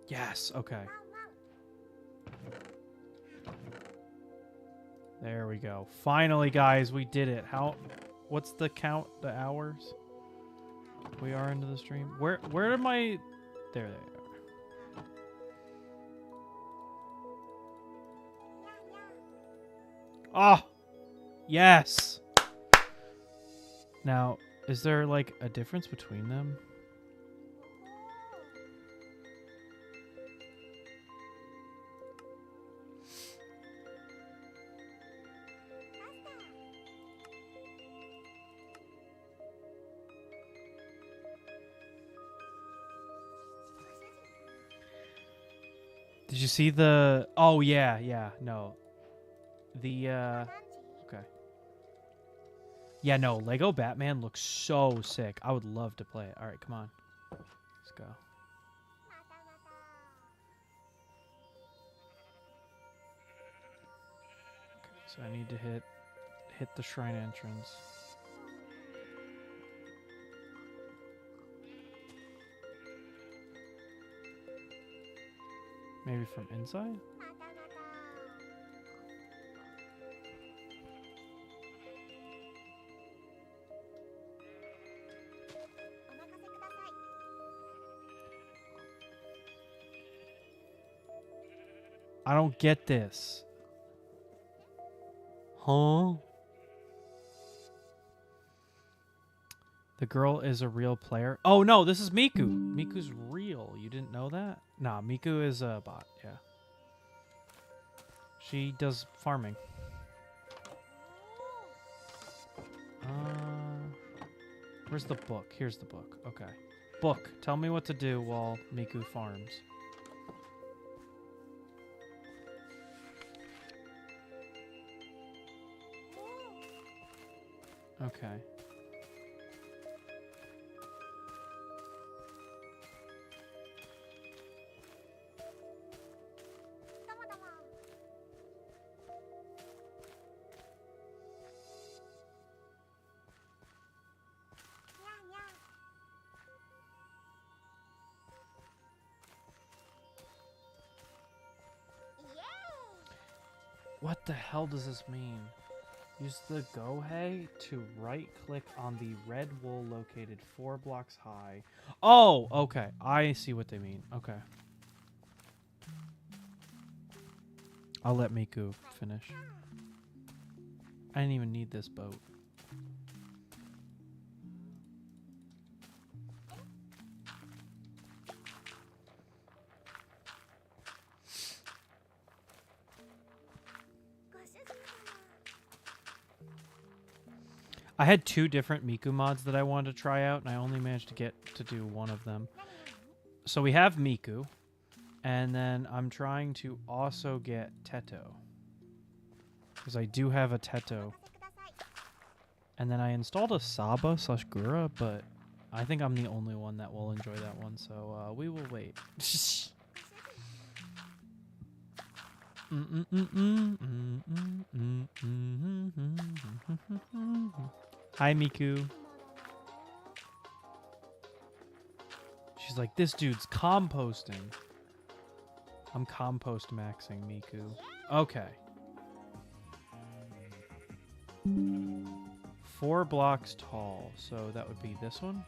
Yes, okay. There we go. Finally, guys, we did it. What's the count, the hours? We are into the stream. Where am I? There they are. Ah! Yes! Now, is there, like, a difference between them? Did you see the... Oh, yeah, no. The, okay. Yeah, no, Lego Batman looks so sick. I would love to play it. All right, come on. Let's go. Okay, so I need to hit the shrine entrance. Maybe from inside? I don't get this. Huh? The girl is a real player. Oh, no, this is Miku. Miku's real. You didn't know that? Nah, Miku is a bot, yeah. She does farming. Where's the book? Here's the book. Okay. Book. Tell me what to do while Miku farms. Okay. What the hell does this mean? Use the Gohei to right-click on the red wool located 4 blocks high. Oh, okay. I see what they mean. Okay. I'll let Miku finish. I didn't even need this boat. I had 2 different Miku mods that I wanted to try out, and I only managed to get to do one of them. So we have Miku, and then I'm trying to also get Teto. Because I do have a Teto. And then I installed a Saba/Gura, but I think I'm the only one that will enjoy that one, so we will wait. Hi, Miku. She's like, this dude's composting. I'm compost maxing Miku. Okay. 4 blocks tall, so that would be this one.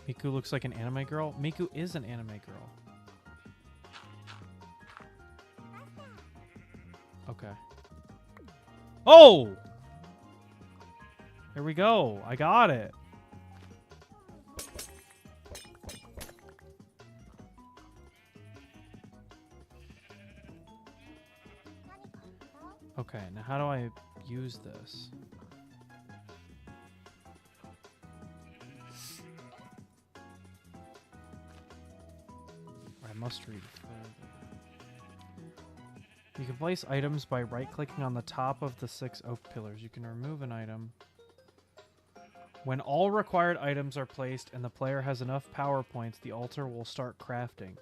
Miku looks like an anime girl. Miku is an anime girl. Okay. Oh! Here we go. I got it. Okay, now how do I use this? I must read further. You can place items by right-clicking on the top of the 6 oak pillars. You can remove an item. When all required items are placed and the player has enough power points, the altar will start crafting.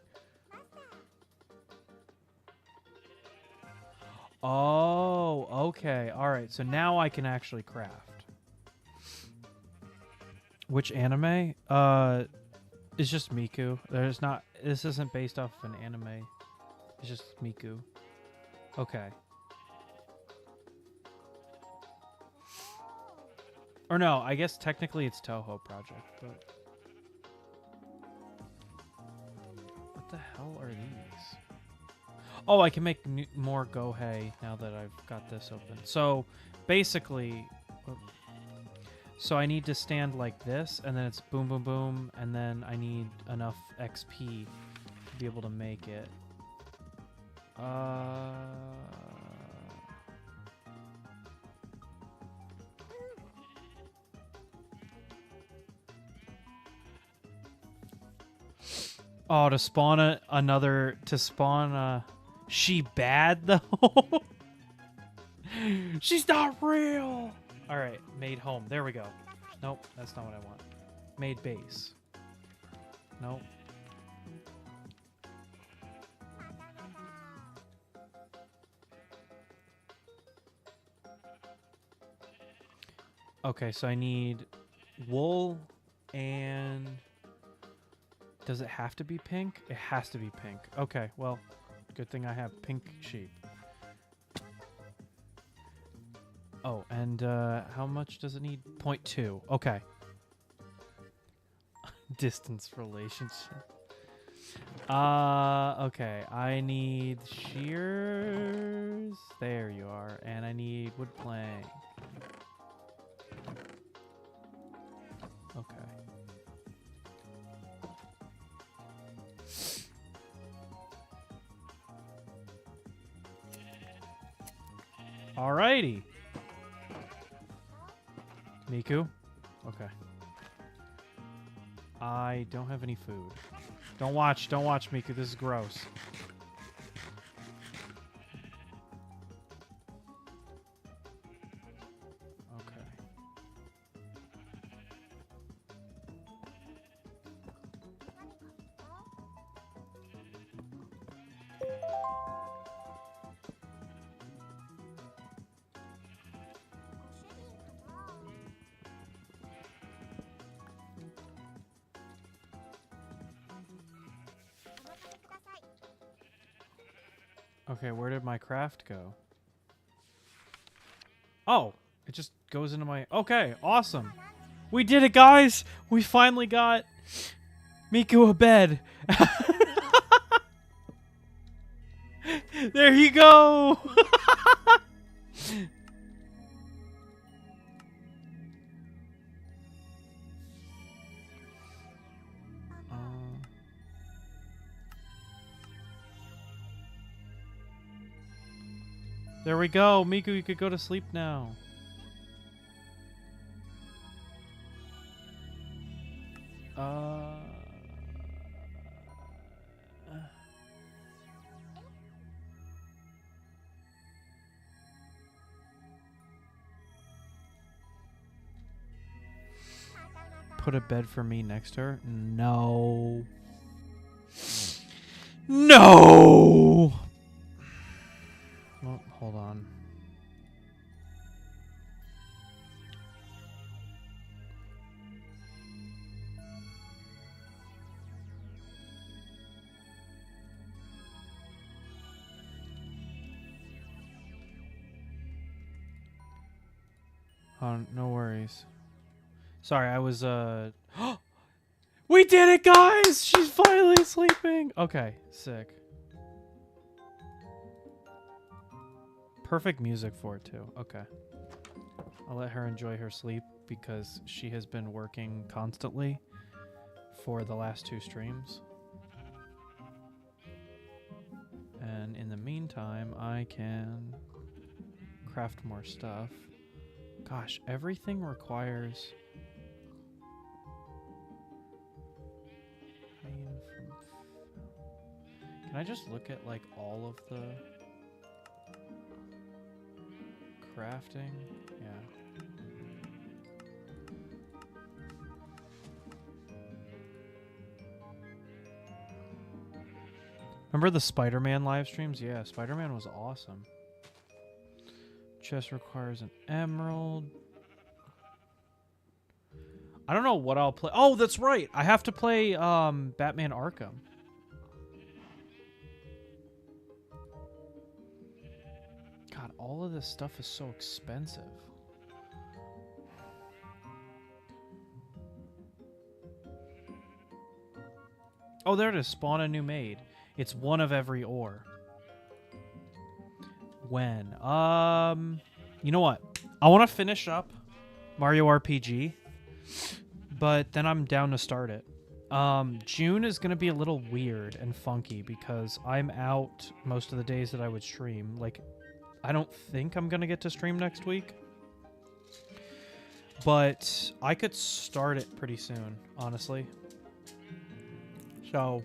Oh, okay. All right. So now I can actually craft. Which anime? It's just Miku. There's not. This isn't based off of an anime. It's just Miku. Okay. Or no, I guess technically it's Toho Project, but what the hell are these? Oh, I can make more Gohei now that I've got this open. So basically, so I need to stand like this, and then it's boom, boom, boom, and then I need enough XP to be able to make it. Oh, to spawn she bad though? She's not real! Alright, made home. There we go. Nope, that's not what I want. Made base. Nope. Okay, so I need wool and... Does it have to be pink? It has to be pink. Okay, well, good thing I have pink sheep. Oh, and how much does it need? 0.2. Okay. Distance relationship. Okay. I need shears. There you are. And I need wood plank. Okay. Alrighty. Miku? Okay. I don't have any food. Don't watch, Miku. This is gross. Okay. Okay, where did my craft go? Oh, it just goes into my... Okay, awesome. We did it, guys! We finally got Miku a bed. There you go! There we go. Miku, you could go to sleep now. Put a bed for me next to her? No. No! Well, hold on. Oh, no worries. Sorry, I was, We did it, guys! She's finally sleeping! Okay, sick. Perfect music for it, too. Okay. I'll let her enjoy her sleep because she has been working constantly for the last 2 streams. And in the meantime, I can craft more stuff. Gosh, everything requires... Can I just look at, like, all of the crafting? Yeah. Remember the Spider-Man live streams? Yeah, Spider-Man was awesome. Chest requires an emerald. I don't know what I'll play. Oh, that's right. I have to play Batman Arkham. God, all of this stuff is so expensive. Oh, there it is. Spawn a new maid. It's one of every ore. When? You know what? I want to finish up Mario RPG, but then I'm down to start it. June is going to be a little weird and funky because I'm out most of the days that I would stream. Like, I don't think I'm going to get to stream next week, but I could start it pretty soon, honestly. So,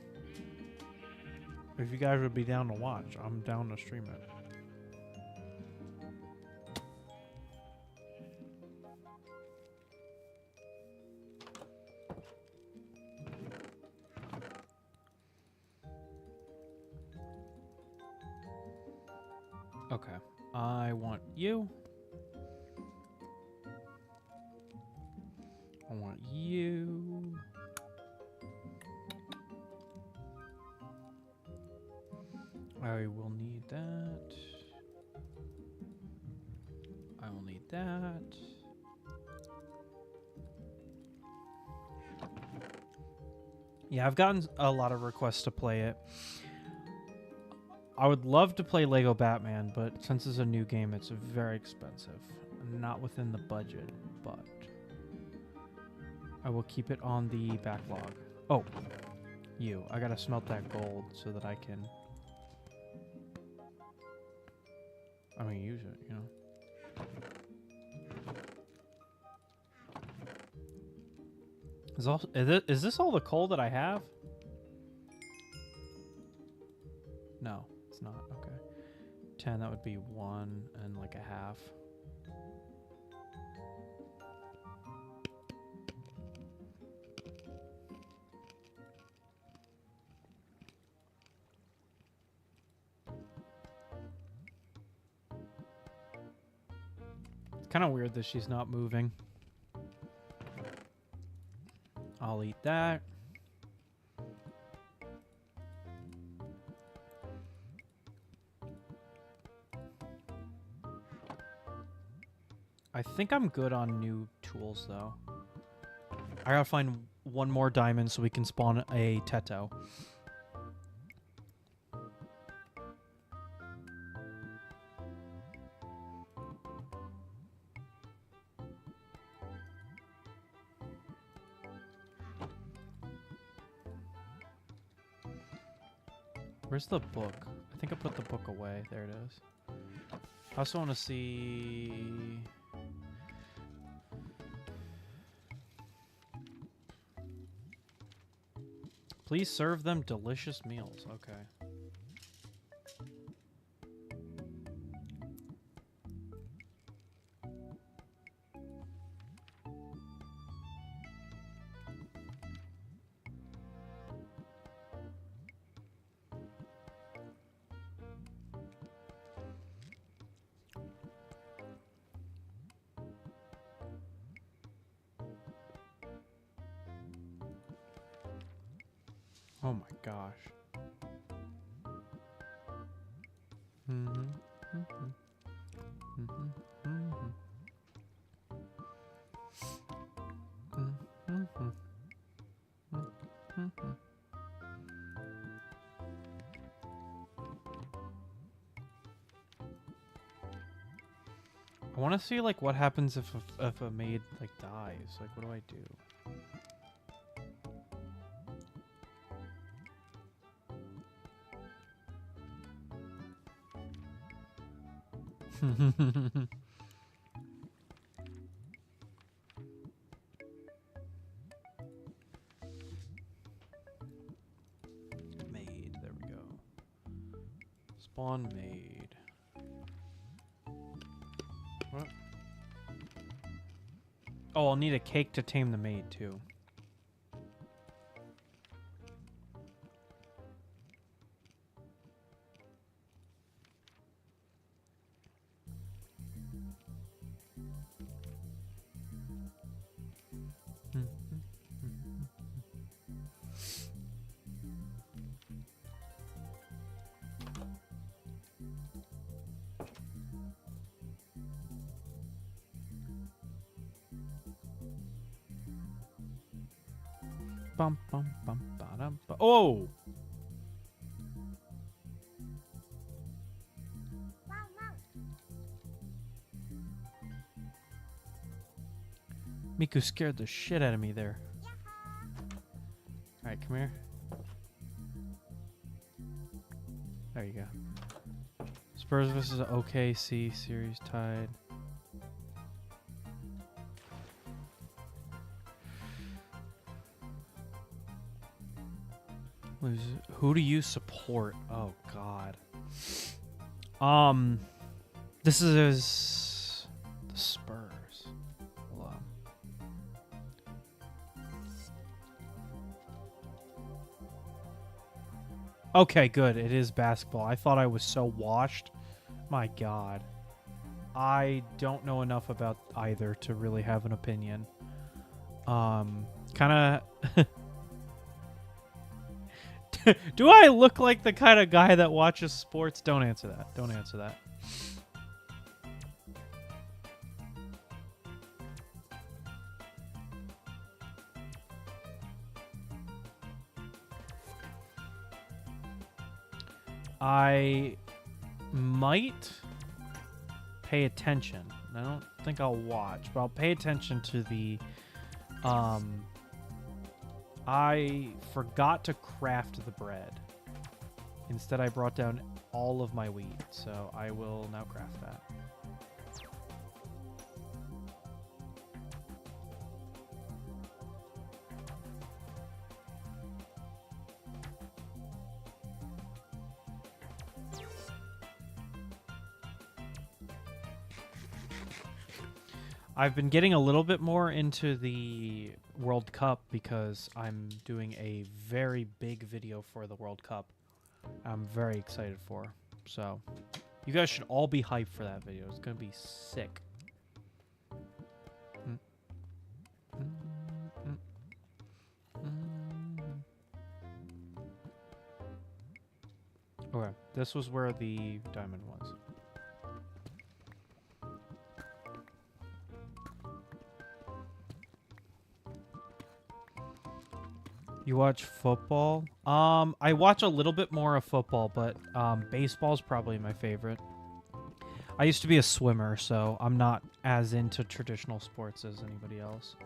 if you guys would be down to watch, I'm down to stream it. Okay, I want you. I want you. I will need that. I will need that. Yeah, I've gotten a lot of requests to play it. I would love to play Lego Batman, but since it's a new game, it's very expensive. Not within the budget, but I will keep it on the backlog. Oh, you. I gotta smelt that gold so that I can... use it, you know. Is this all the coal that I have? No, it's not. Okay. 10, that would be 1 and like a half. It's kind of weird that she's not moving. I'll eat that. I think I'm good on new tools, though. I gotta find one more diamond so we can spawn a Teto. Where's the book? I think I put the book away. There it is. I also want to see... Please serve them delicious meals. Okay. Oh my gosh. I want to see like what happens if a maid like dies. Like, what do I do? Maid, there we go. Spawn maid. What? Oh, I'll need a cake to tame the maid too. Bum, bum, bum, ba-dum, ba- oh! Miku scared the shit out of me there. Alright, come here. There you go. Spurs versus OKC series tied. Who do you support? Oh God. This is the Spurs. Hold on. Okay, good. It is basketball. I thought I was so washed. My God. I don't know enough about either to really have an opinion. Kind of... Do I look like the kind of guy that watches sports? Don't answer that. Don't answer that. I might pay attention. I don't think I'll watch, but I'll pay attention to the... I forgot to craft the bread. Instead, I brought down all of my wheat, so I will now craft that. I've been getting a little bit more into the World Cup because I'm doing a very big video for the World Cup. I'm very excited for. So, you guys should all be hyped for that video. It's going to be sick. Okay, this was where the diamond was. You watch football? I watch a little bit more of football, but baseball's probably my favorite. I used to be a swimmer, so I'm not as into traditional sports as anybody else.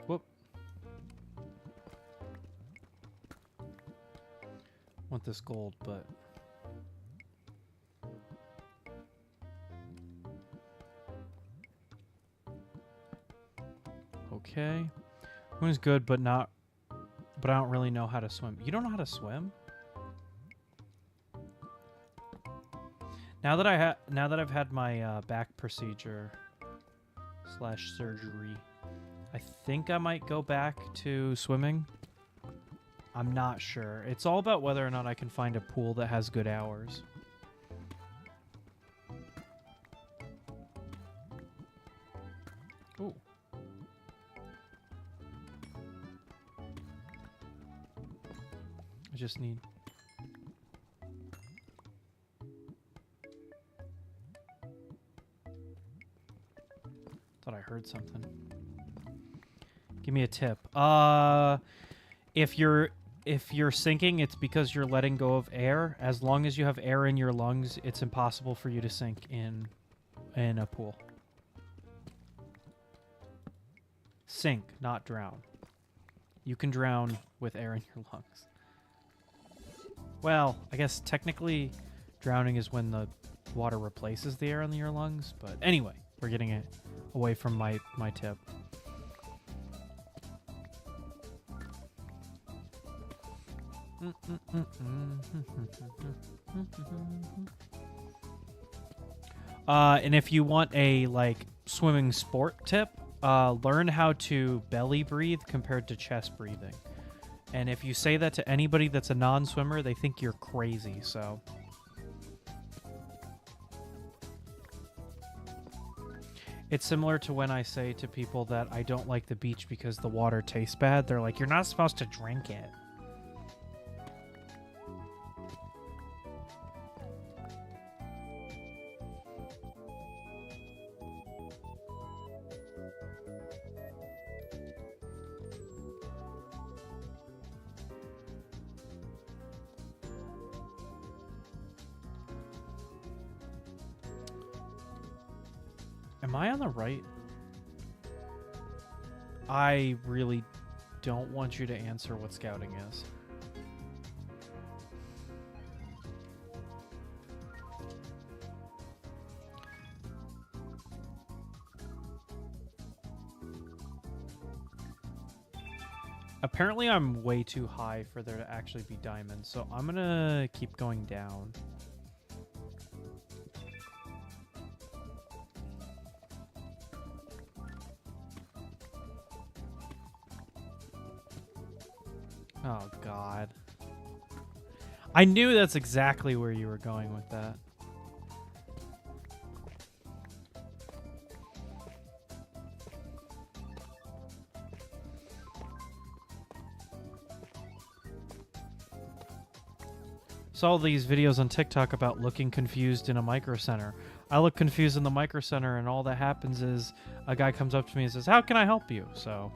Whoop. Want this gold, but... Okay. Swimming's good, but not... But I don't really know how to swim. You don't know how to swim? Now that I've had my back procedure / surgery, I think I might go back to swimming. I'm not sure. It's all about whether or not I can find a pool that has good hours. Ooh. I just need... Thought I heard something. Give me a tip. If you're sinking, it's because you're letting go of air. As long as you have air in your lungs, it's impossible for you to sink in a pool. Sink, not drown. You can drown with air in your lungs. Well, I guess technically drowning is when the water replaces the air in your lungs, but anyway, we're getting it away from my tip. And if you want a swimming sport tip, learn how to belly breathe compared to chest breathing. And if you say that to anybody that's a non-swimmer, they think you're crazy, so... It's similar to when I say to people that I don't like the beach because the water tastes bad. They're like, you're not supposed to drink it. Am I on the right? I really don't want you to answer what scouting is. Apparently I'm way too high for there to actually be diamonds, so I'm gonna keep going down. Oh, God. I knew that's exactly where you were going with that. Saw these videos on TikTok about looking confused in a micro center. I look confused in the micro center, and all that happens is a guy comes up to me and says, "How can I help you?" So...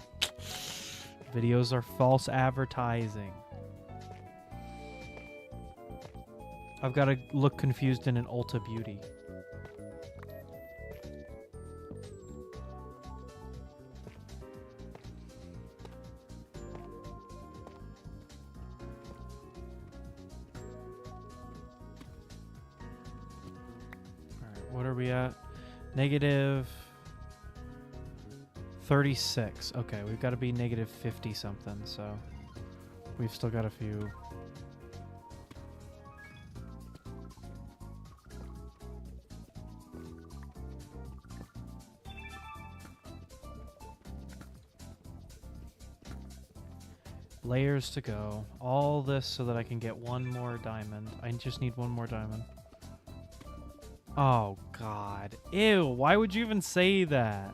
videos are false advertising. I've got to look confused in an Ulta Beauty. Alright, what are we at? Negative 36. Okay, we've got to be negative 50 something, so we've still got a few. Layers to go. All this so that I can get one more diamond. I just need one more diamond. Oh, God. Ew, why would you even say that?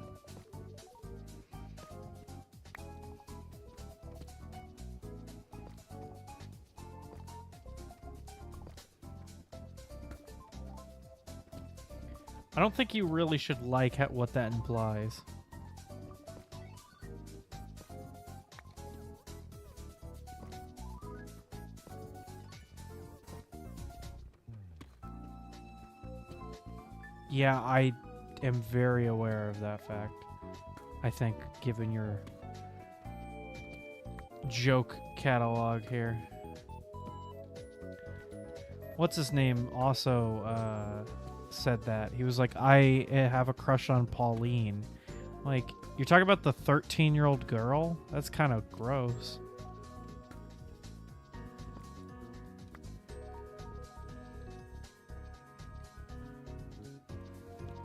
I don't think you really should like what that implies. Yeah, I am very aware of that fact. I think, given your joke catalog here. What's his name also said that. He was like, I have a crush on Pauline. Like, you're talking about the 13-year-old girl? That's kind of gross.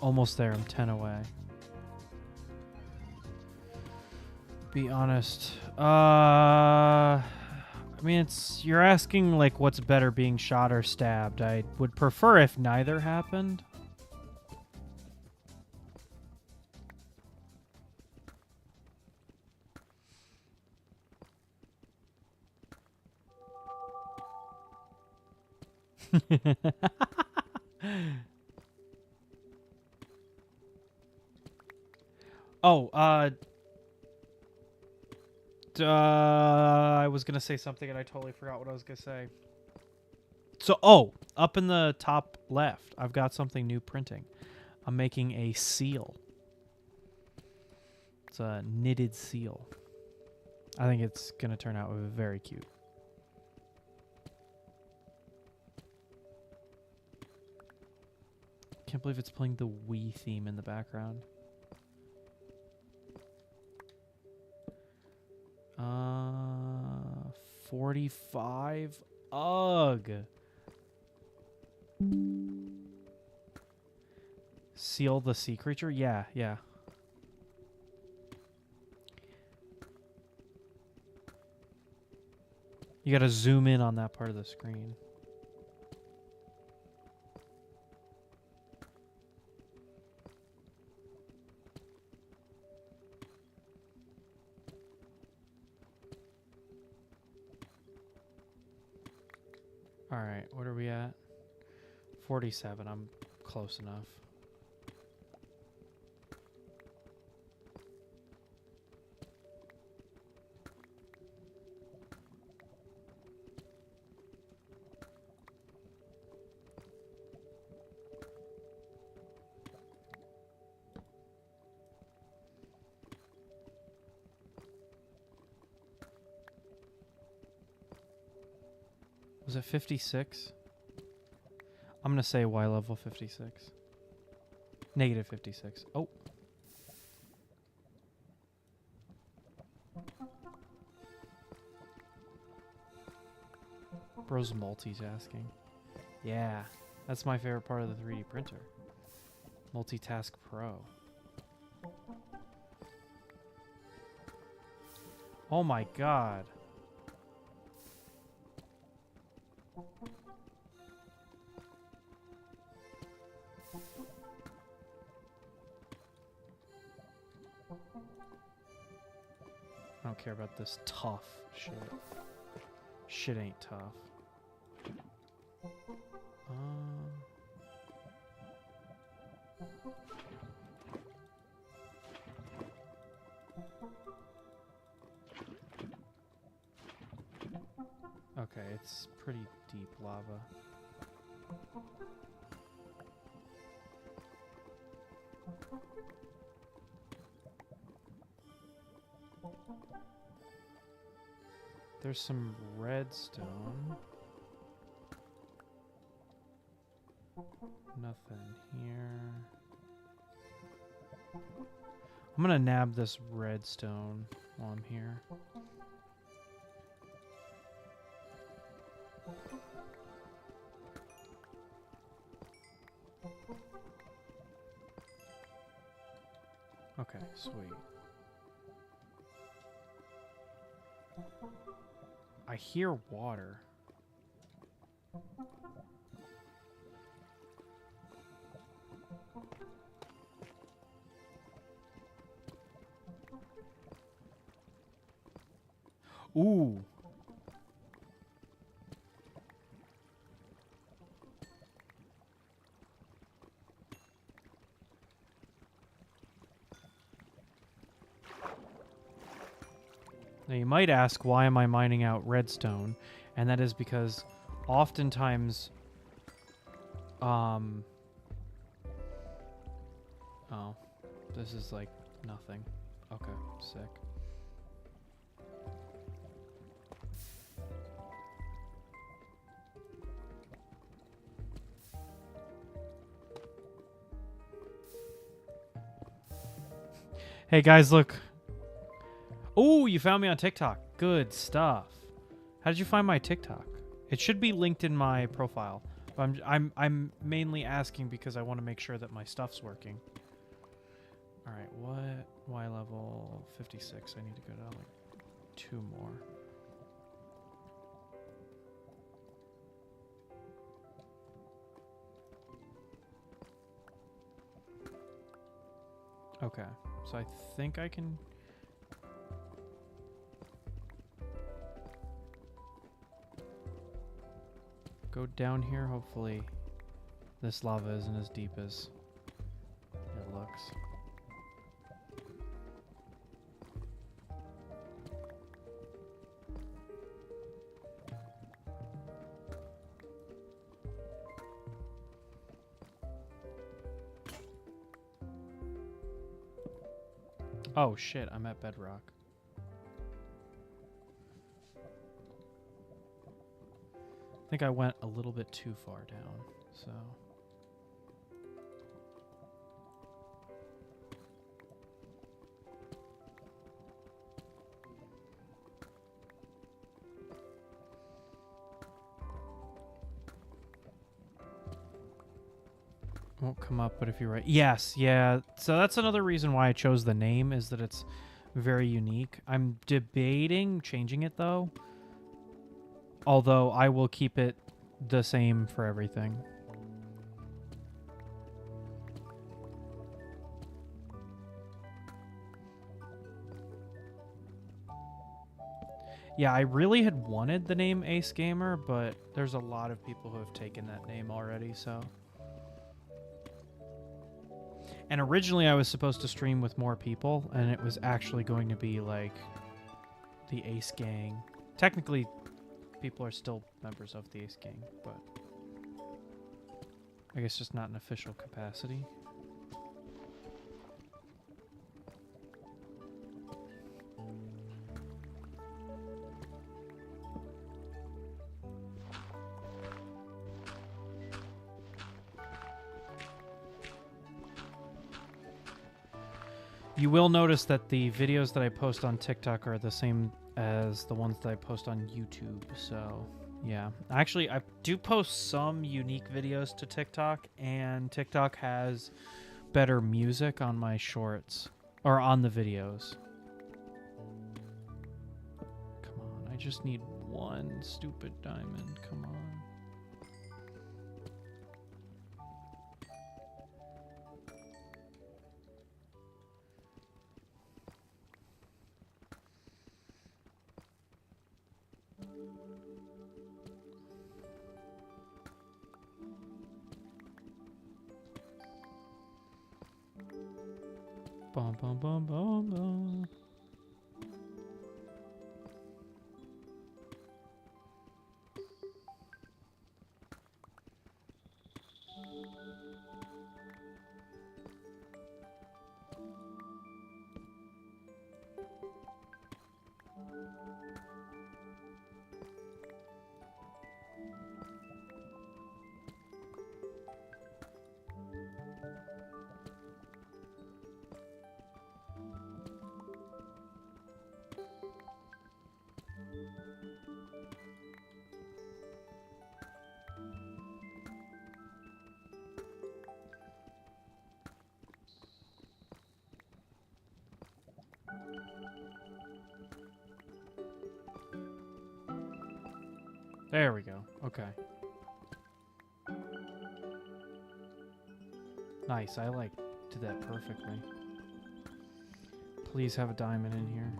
Almost there. I'm 10 away. Be honest. I mean, you're asking like what's better, being shot or stabbed. I would prefer if neither happened. Oh, I was gonna say something and I totally forgot what I was gonna say. So, up in the top left, I've got something new printing. I'm making a seal. It's a knitted seal. I think it's gonna turn out very cute. Can't believe it's playing the Wii theme in the background. 45. Ugh. Seal the sea creature? Yeah, yeah. You gotta zoom in on that part of the screen. Alright, what are we at? 47. I'm close enough. Was it 56? I'm going to say Y level 56. Negative 56. Oh. Bro's multitasking. Yeah, that's my favorite part of the 3D printer. Multitask Pro. Oh my god. I don't care about this tough shit. Shit ain't tough. Okay, it's pretty deep lava. There's some redstone. Nothing here. I'm gonna nab this redstone while I'm here. Okay, sweet. I hear water. Ooh. Now you might ask, why am I mining out redstone? And that is because oftentimes, oh, this is like nothing. Okay, sick. Hey guys, look. Oh, you found me on TikTok. Good stuff. How did you find my TikTok? It should be linked in my profile. But I'm mainly asking because I want to make sure that my stuff's working. All right, what? Y level 56. I need to go down like 2 more. Okay, so I think I can... go down here. Hopefully this lava isn't as deep as it looks. Oh shit, I'm at bedrock. I think I went a little bit too far down, so... won't come up, but if you're right... Yes, yeah. So that's another reason why I chose the name, is that it's very unique. I'm debating changing it, though. Although I will keep it the same for everything. Yeah, I really had wanted the name Ace Gamer, but there's a lot of people who have taken that name already, so... And originally I was supposed to stream with more people, and it was actually going to be like the Ace Gang. Technically, people are still members of the Ace Gang, but I guess just not in official capacity. You will notice that the videos that I post on TikTok are the same as the ones that I post on YouTube, so yeah. Actually, I do post some unique videos to TikTok, and TikTok has better music on my shorts, or on the videos. Come on, I just need one stupid diamond, come on. Bum, bum, bum, bum, bum. There we go. Okay. Nice. I like did that perfectly. Please have a diamond in here.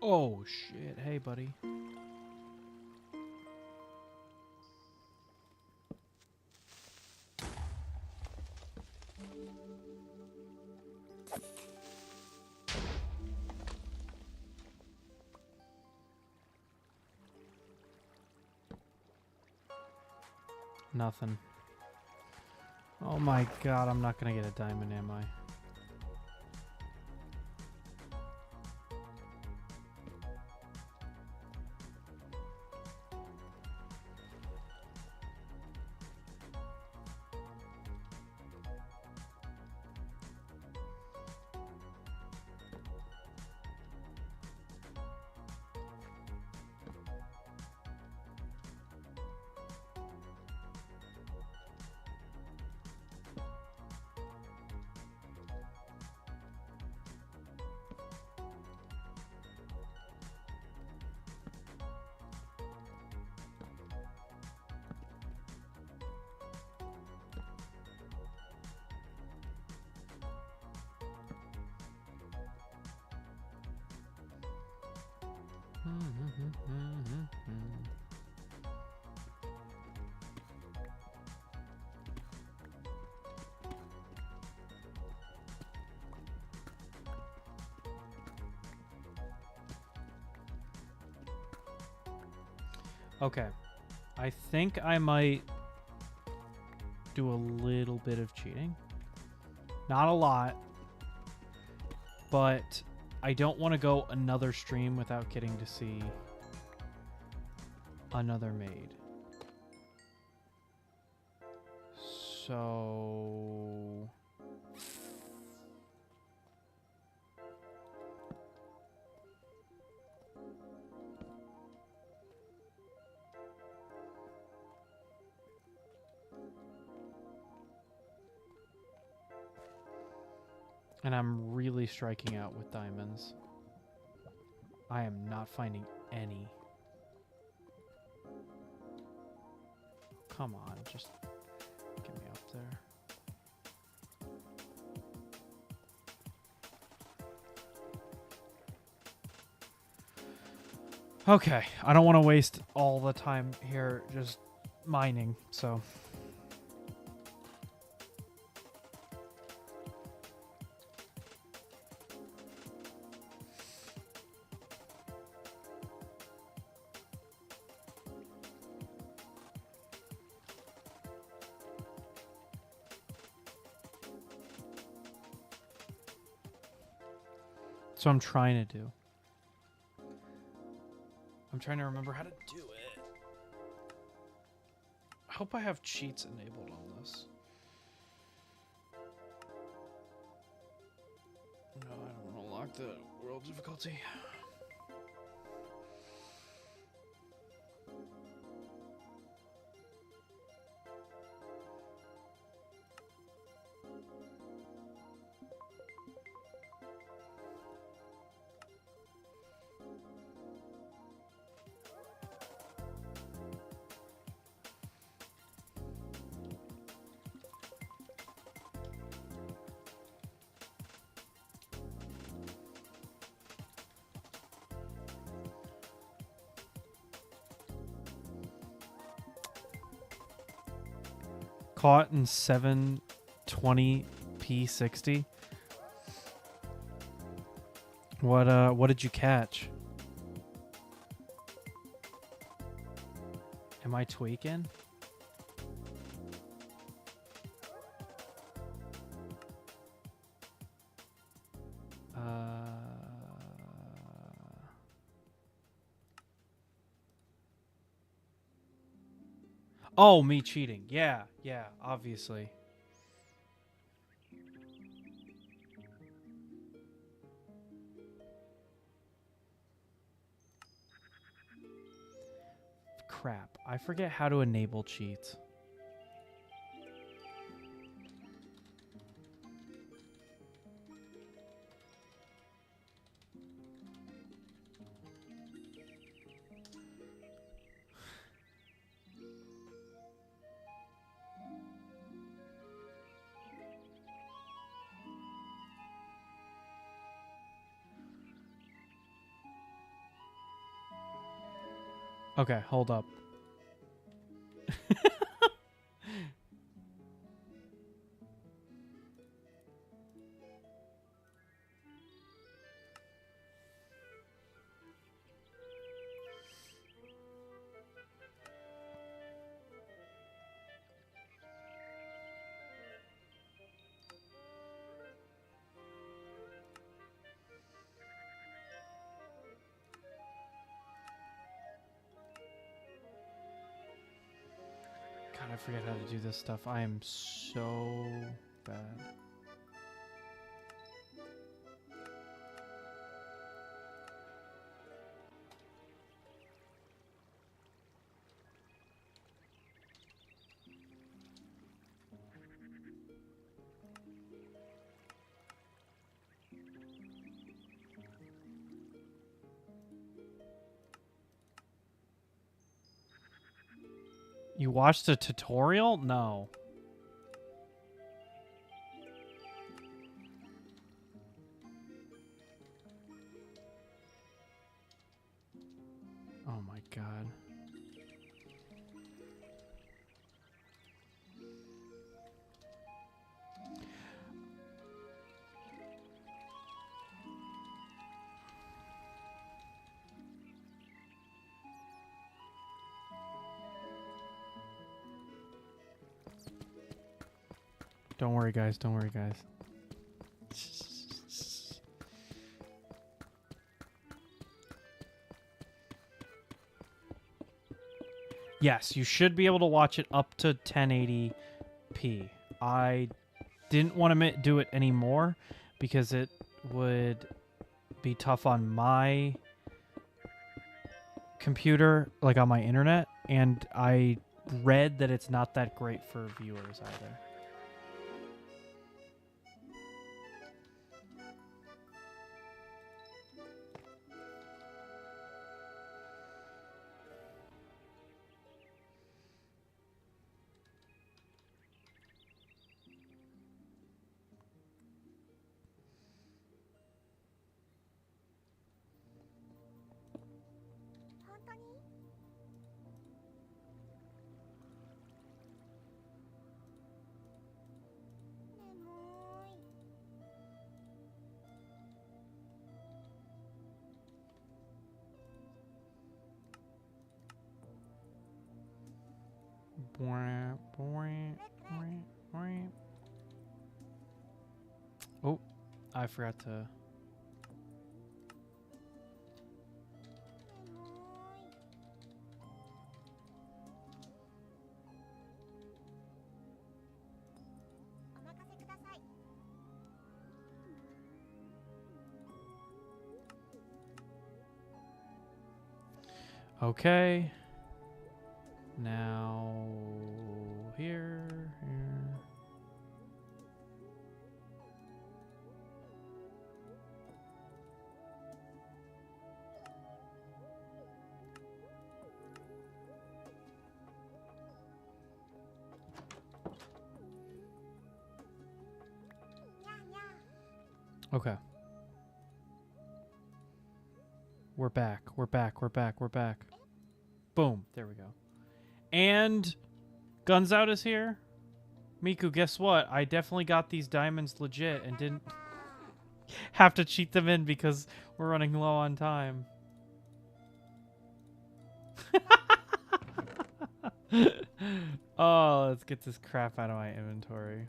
Oh, shit. Hey, buddy. Nothing. Oh my god, I'm not gonna get a diamond, am I? Okay. I think I might do a little bit of cheating. Not a lot. But I don't want to go another stream without getting to see another maid. So... And I'm really striking out with diamonds. I am not finding any. Come on, just get me up there. Okay, I don't want to waste all the time here just mining, so... That's what I'm trying to do. I'm trying to remember how to do it. I hope I have cheats enabled on this. No, I don't want to lock the world difficulty. Caught in 720p60. What did you catch? Am I tweaking? Oh, me cheating. Yeah, yeah, obviously. Crap. I forget how to enable cheats. Okay, hold up. God, I forget how to do this stuff. I am so bad. You watched a tutorial? No. Oh my god. Don't worry, guys. Don't worry, guys. Yes, you should be able to watch it up to 1080p. I didn't want to do it anymore because it would be tough on my computer, like on my internet, and I read that it's not that great for viewers either. Oh, I forgot to... Okay. Now... Here. Okay. We're back. We're back. We're back. We're back. Boom. There we go. And Guns Out is here. Miku, guess what? I definitely got these diamonds legit and didn't have to cheat them in because we're running low on time. Oh, let's get this crap out of my inventory.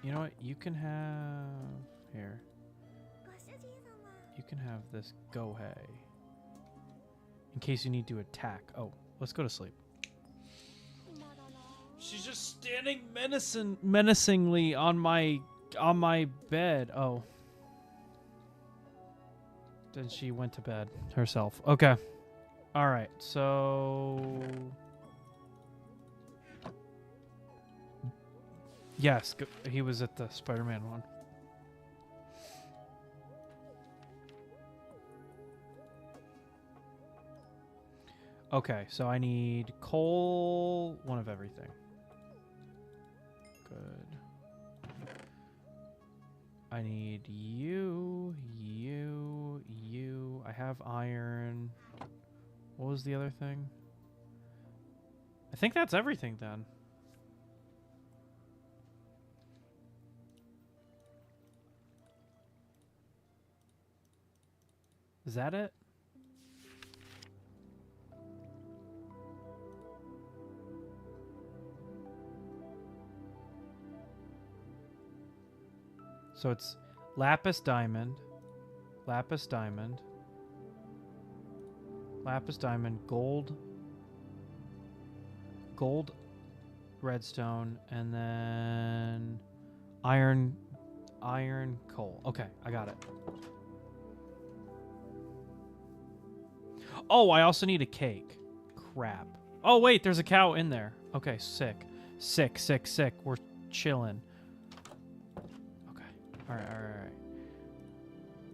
You know what? You can have... Here. You can have this gohei. In case you need to attack. Oh, let's go to sleep. She's just standing menacingly on my bed. Oh. Then she went to bed herself. Okay. All right. So yes, he was at the Spider-Man one. Okay, so I need coal, one of everything. Good. I need you. I have iron. What was the other thing? I think that's everything then. Is that it? So it's lapis diamond, lapis diamond, lapis diamond, gold, gold redstone, and then iron coal. Okay, I got it. Oh, I also need a cake. Crap. Oh, wait, there's a cow in there. Okay, sick. Sick. We're chilling. All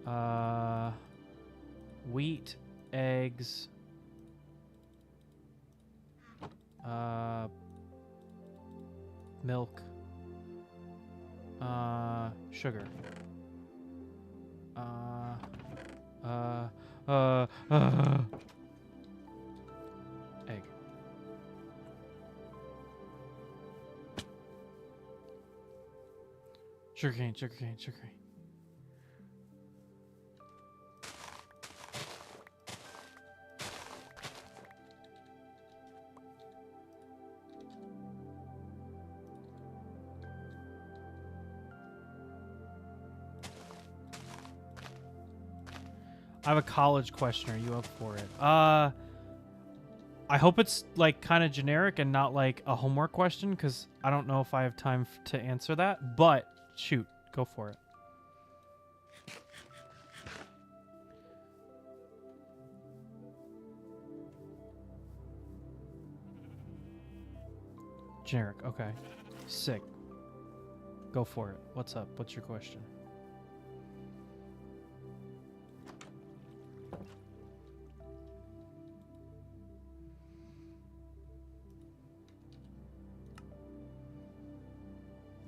right. Wheat, eggs, milk, sugar, egg. Sugarcane. I have a college question. Are you up for it? I hope it's like kind of generic and not like a homework question, because I don't know if I have time to answer that. But shoot, go for it. Generic. Okay. Sick. Go for it. What's up? What's your question?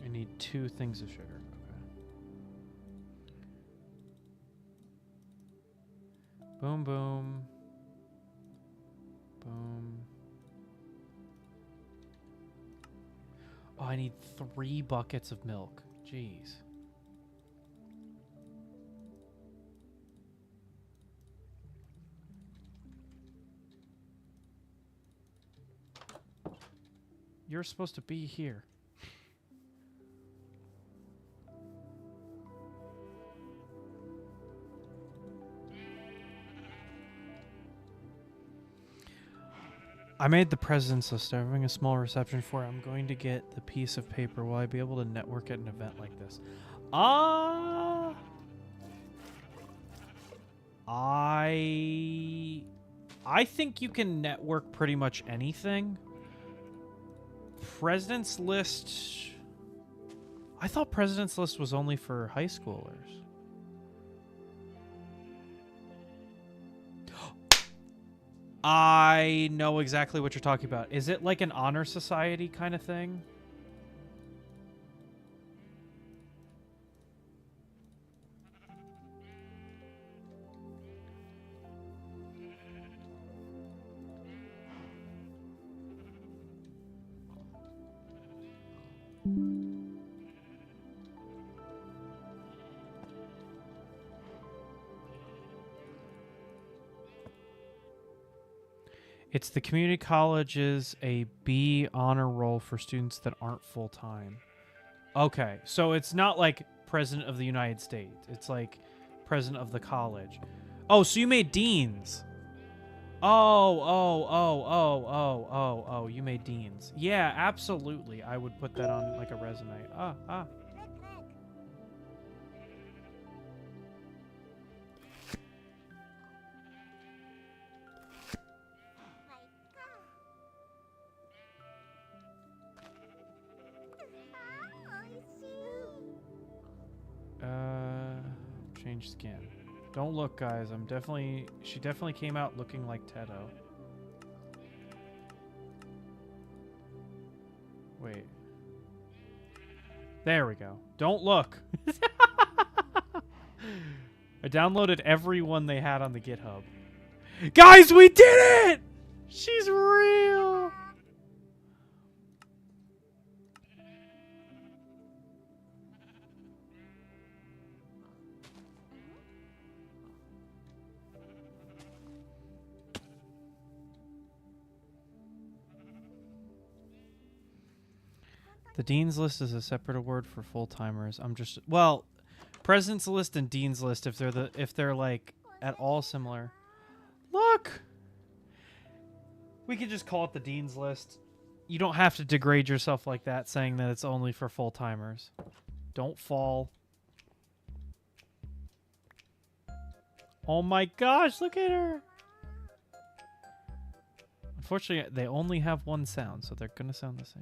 I need 2 things of sugar. Okay. Boom, boom. Boom. Oh, I need 3 buckets of milk. Jeez. You're supposed to be here. I made the president's list. I'm having a small reception for it. I'm going to get the piece of paper. Will I be able to network at an event like this? I think you can network pretty much anything. President's list. I thought president's list was only for high schoolers. I know exactly what you're talking about. Is it like an honor society kind of thing? It's the community college's a B honor roll for students that aren't full-time. Okay, so it's not like President of the United States. It's like president of the college. Oh, so you made deans. Oh, you made deans. Yeah, absolutely. I would put that on like a resume. Ah. Change skin. Don't look, guys. She definitely came out looking like Teto. Wait. There we go. Don't look. I downloaded every one they had on the GitHub. Guys, we did it! She's real! The Dean's List is a separate award for full-timers. Well, President's List and Dean's List if they're like at all similar. Look! We could just call it the Dean's List. You don't have to degrade yourself like that saying that it's only for full-timers. Don't fall. Oh my gosh, look at her! Unfortunately, they only have one sound, so they're gonna sound the same.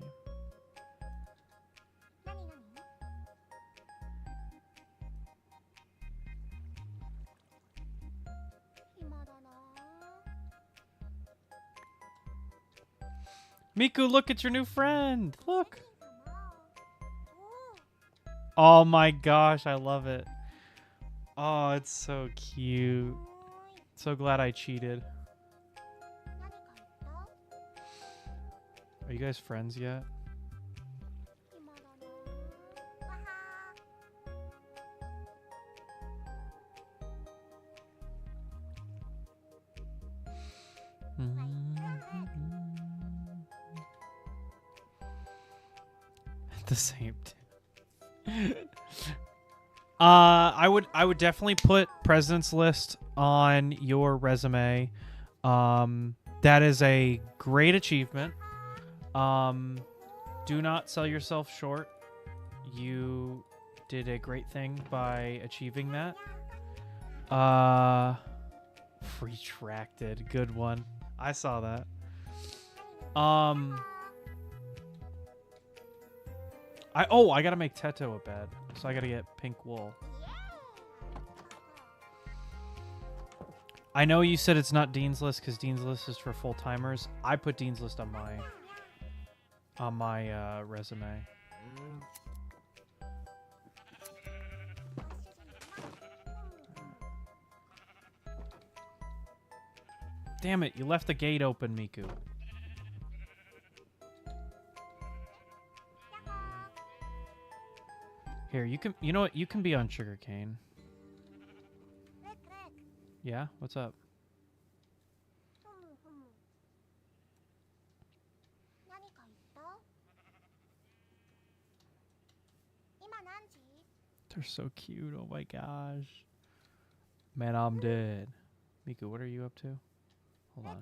Miku, look at your new friend. Look. Oh my gosh, I love it. Oh, it's so cute. So glad I cheated. Are you guys friends yet? The same. I would definitely put President's List on your resume. That is a great achievement. Do not sell yourself short. You did a great thing by achieving that. Retracted. Good one. I saw that. I gotta make Teto a bed, so I gotta get pink wool. I know you said it's not Dean's List because Dean's List is for full timers. I put Dean's List on my resume. Damn it! You left the gate open, Miku. Here, you know what? You can be on sugarcane. Yeah? What's up? They're so cute. Oh my gosh. Man, I'm dead. Miku, what are you up to? Hold on.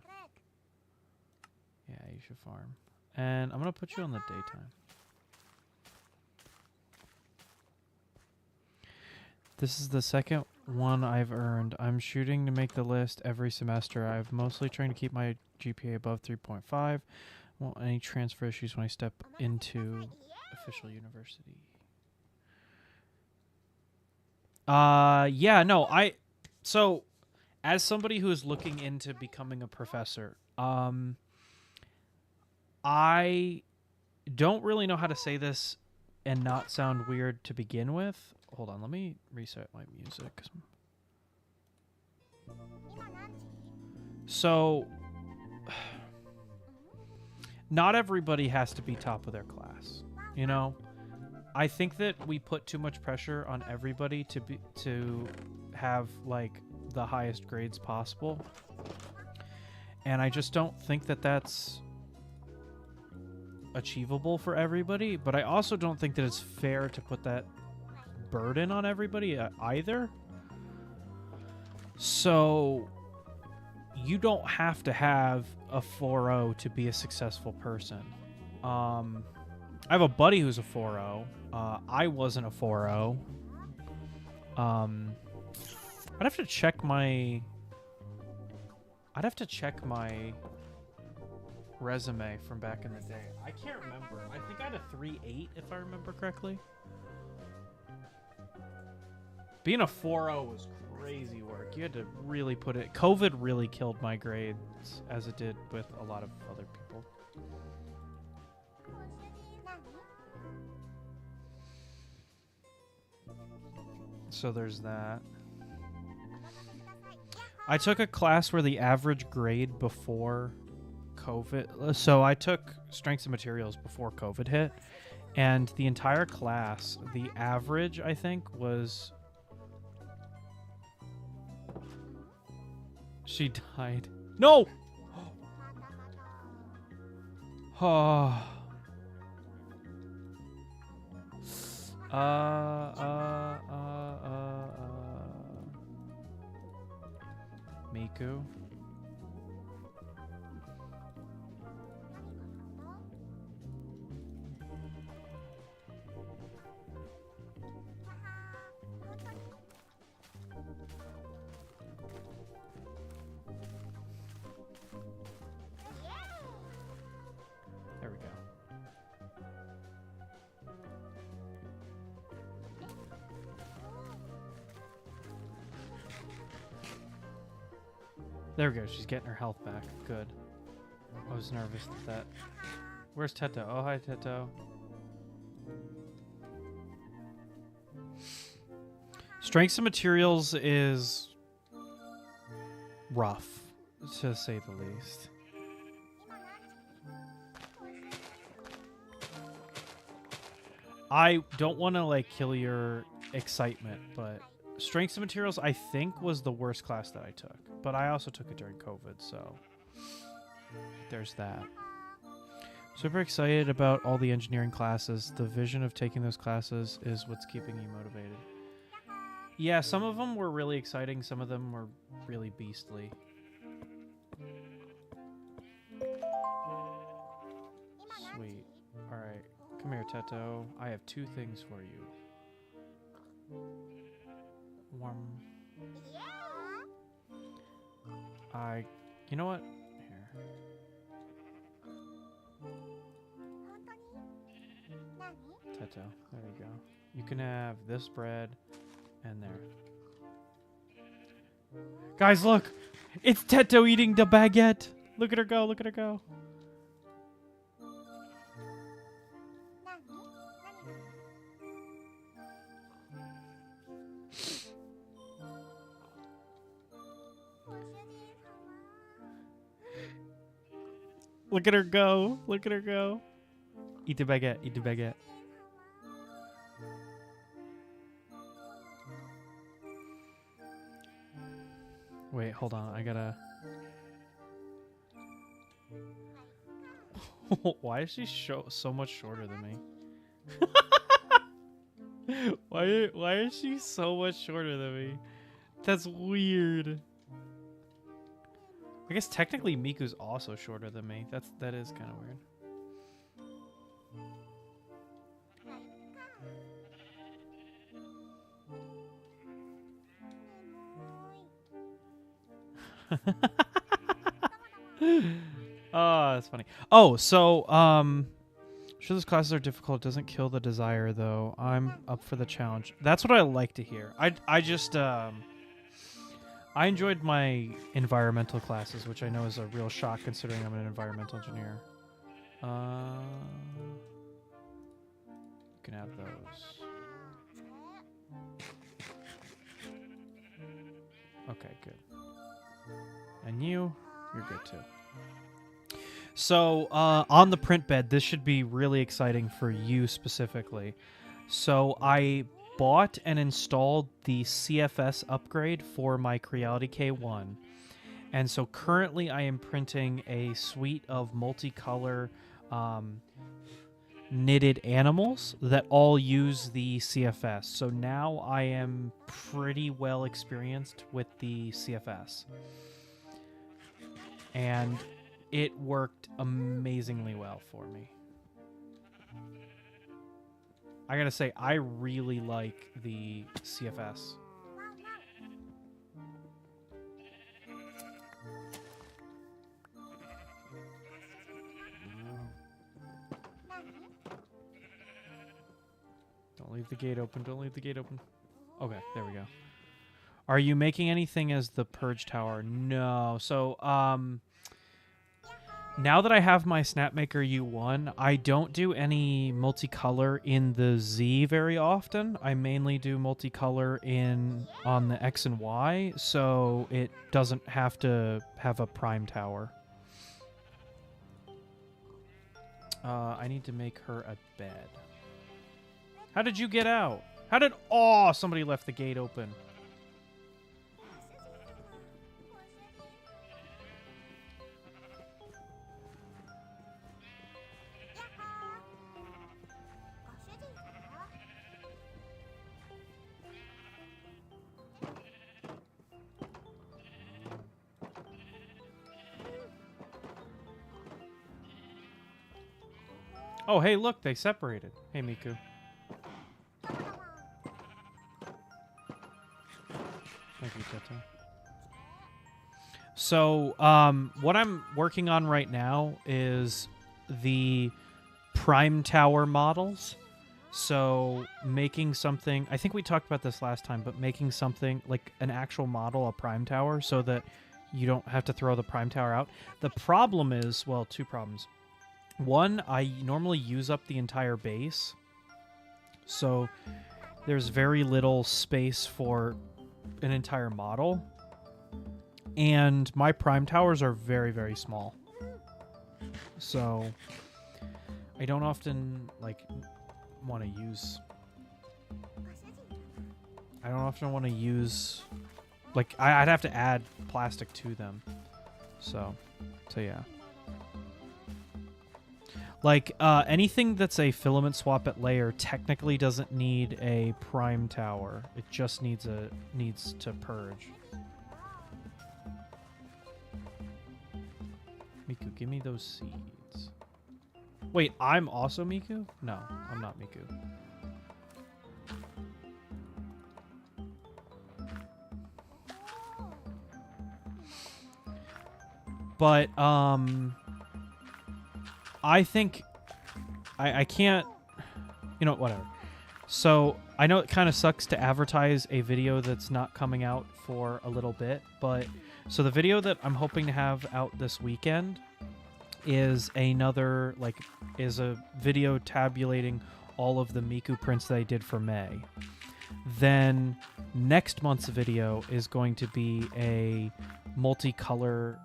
Yeah, you should farm. And I'm going to put you on the daytime. This is the second one I've earned. I'm shooting to make the list every semester. I've mostly trying to keep my GPA above 3.5. I won't any transfer issues when I step into official university. Yeah, no, so as somebody who is looking into becoming a professor, I don't really know how to say this and not sound weird to begin with. Hold on, let me reset my music. So, not everybody has to be top of their class, you know? I think that we put too much pressure on everybody to have like the highest grades possible. And I just don't think that that's achievable for everybody, but I also don't think that it's fair to put that burden on everybody either. So you don't have to have a 4.0 to be a successful person. I have a buddy who's a 4.0. I wasn't a 4.0. I'd have to check my resume from back in the day. I can't remember. I think I had a 3.8 if I remember correctly. Being a 4.0 was crazy work. You had to really put it. COVID really killed my grades, as it did with a lot of other people. So there's that. I took a class where the average grade before COVID... So I took strengths and materials before COVID hit. And the entire class, the average, I think, was... She died. No! Oh. Miku. There we go. There we go. She's getting her health back. Good. I was nervous that. Where's Teto? Oh, hi, Teto. Strengths and materials is rough, to say the least. I don't want to like kill your excitement, but strengths and materials I think was the worst class that I took. But I also took it during COVID, so there's that. Super excited about all the engineering classes. The vision of taking those classes is what's keeping you motivated. Yeah, some of them were really exciting. Some of them were really beastly. Sweet. All right. Come here, Teto. I have 2 things for you. You know what? Here. Teto, there you go. You can have this bread and there. Guys, look! It's Teto eating the baguette! Look at her go, look at her go. Look at her go. Look at her go. Eat the baguette. Eat the baguette. Wait, hold on. I gotta... Why is she so much shorter than me? Why is she so much shorter than me? That's weird. I guess technically Miku's also shorter than me. That is kind of weird. Oh, that's funny. Oh, so sure those classes are difficult. It doesn't kill the desire though. I'm up for the challenge. That's what I like to hear. I just I enjoyed my environmental classes, which I know is a real shock considering I'm an environmental engineer. You can have those. Okay, good. And you're good too. So, on the print bed, this should be really exciting for you specifically. So, I bought and installed the CFS upgrade for my Creality K1. And so currently I am printing a suite of multicolor knitted animals that all use the CFS. So now I am pretty well experienced with the CFS. And it worked amazingly well for me. I gotta say, I really like the CFS. Don't leave the gate open. Don't leave the gate open. Okay, there we go. Are you making anything as the Purge Tower? No. So, now that I have my Snapmaker U1, I don't do any multicolor in the Z very often. I mainly do multicolor on the X and Y, so it doesn't have to have a prime tower. I need to make her a bed. How did you get out? How did... Oh, somebody left the gate open. Oh, hey, look, they separated. Hey, Miku. Thank you, Teto. So, what I'm working on right now is the Prime Tower models. So, making something... I think we talked about this last time, but making something like an actual model, a Prime Tower, so that you don't have to throw the Prime Tower out. The problem is... Well, two problems. One, I normally use up the entire base. So, there's very little space for an entire model. And my prime towers are very, very small. So, I don't often, like, want to use... I don't often want to use... Like, I'd have to add plastic to them. So yeah. Like, anything that's a filament swap at layer technically doesn't need a prime tower. It just needs to purge. Miku, give me those seeds. Wait, I'm also Miku? No, I'm not Miku. But, I think I can't, you know, whatever. So I know it kind of sucks to advertise a video that's not coming out for a little bit, but so the video that I'm hoping to have out this weekend is is a video tabulating all of the Miku prints that I did for May. Then next month's video is going to be a multicolor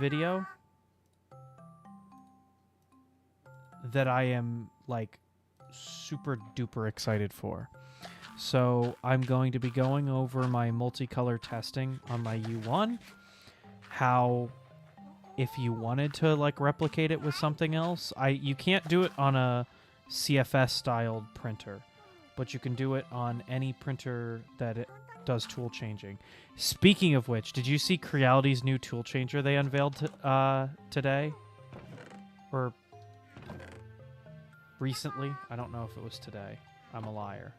video that I am, like, super duper excited for. So I'm going to be going over my multicolor testing on my U1, how if you wanted to, like, replicate it with something else, you can't do it on a CFS styled printer, but you can do it on any printer that it does tool changing. Speaking of which, did you see Creality's new tool changer they unveiled today? Or recently? I don't know if it was today. I'm a liar.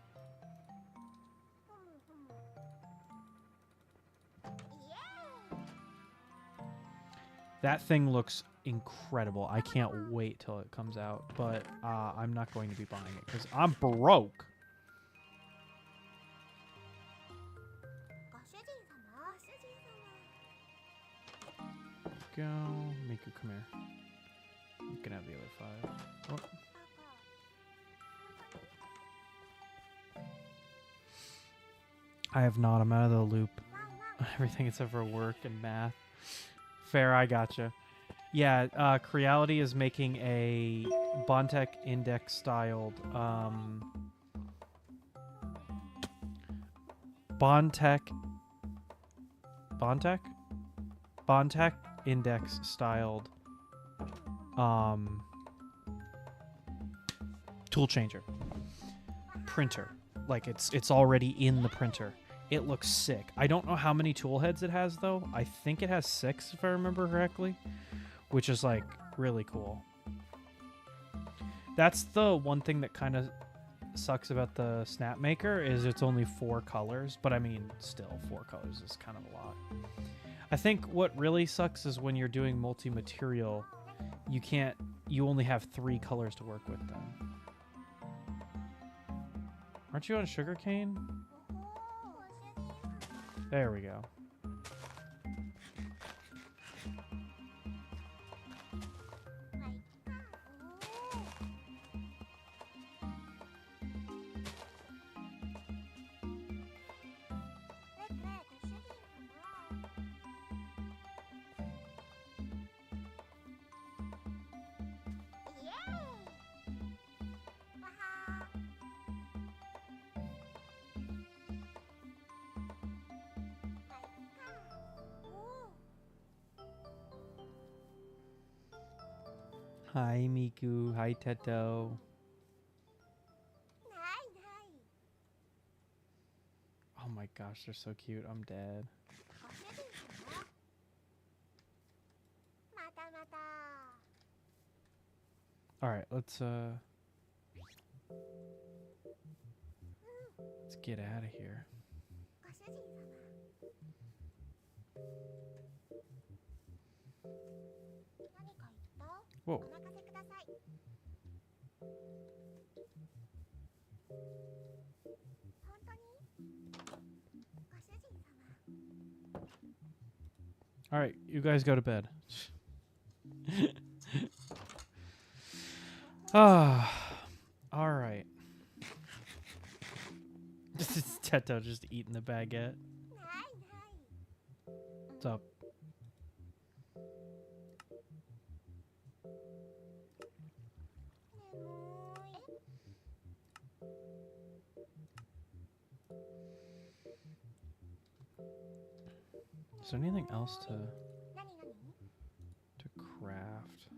That thing looks incredible. I can't wait till it comes out, but I'm not going to be buying it because I'm broke. Go. Miku, come here. You can have the other 5. Oh. I have not. I'm out of the loop. Everything except for work and math. Fair, I gotcha. Yeah, Creality is making a Bontek Index styled Bontek Index styled Tool changer. Printer. Like, it's already in the printer. It looks sick. I don't know how many tool heads it has, though. I think it has 6, if I remember correctly. Which is, like, really cool. That's the one thing that kind of sucks about the Snap Maker, is it's only 4 colors. But, I mean, still, 4 colors is kind of a lot. I think what really sucks is when you're doing multi-material, you only have 3 colors to work with then. Aren't you on sugarcane? There we go. Hi, Miku. Hi, Teto. Oh my gosh, they're so cute. I'm dead. Alright, let's get out of here. Whoa. All right, you guys go to bed. Ah, all right. This is Teto just eating the baguette. What's up? Is there anything else to craft?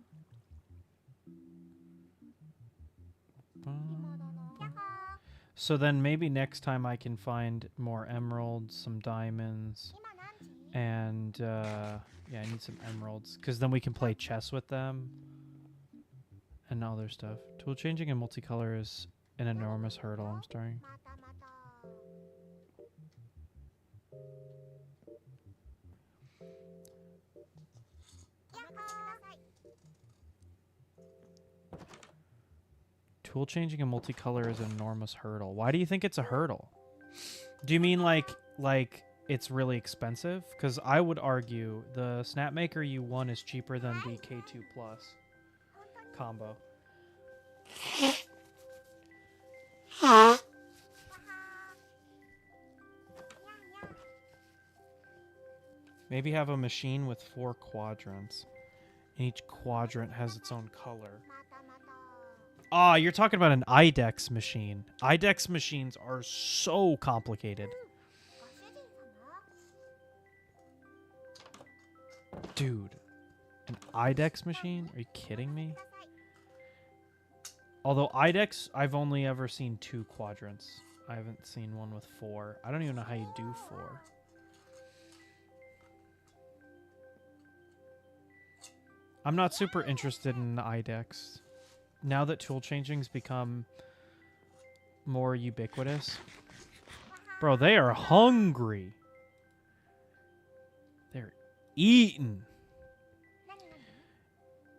So then maybe next time I can find more emeralds, some diamonds, and yeah, I need some emeralds because then we can play chess with them and other stuff. Tool changing and multicolor is an enormous hurdle. I'm starting. Tool changing and multicolor is an enormous hurdle. Why do you think it's a hurdle? Do you mean like it's really expensive? Because I would argue the Snapmaker U1 is cheaper than the K2 Plus combo. Maybe have a machine with 4 quadrants. And each quadrant has its own color. Ah, you're talking about an IDEX machine. IDEX machines are so complicated. Dude, an IDEX machine? Are you kidding me? Although IDEX, I've only ever seen 2 quadrants. I haven't seen one with 4. I don't even know how you do 4. I'm not super interested in the IDEX. Now that tool changing's become more ubiquitous. Bro, they are hungry. They're eating.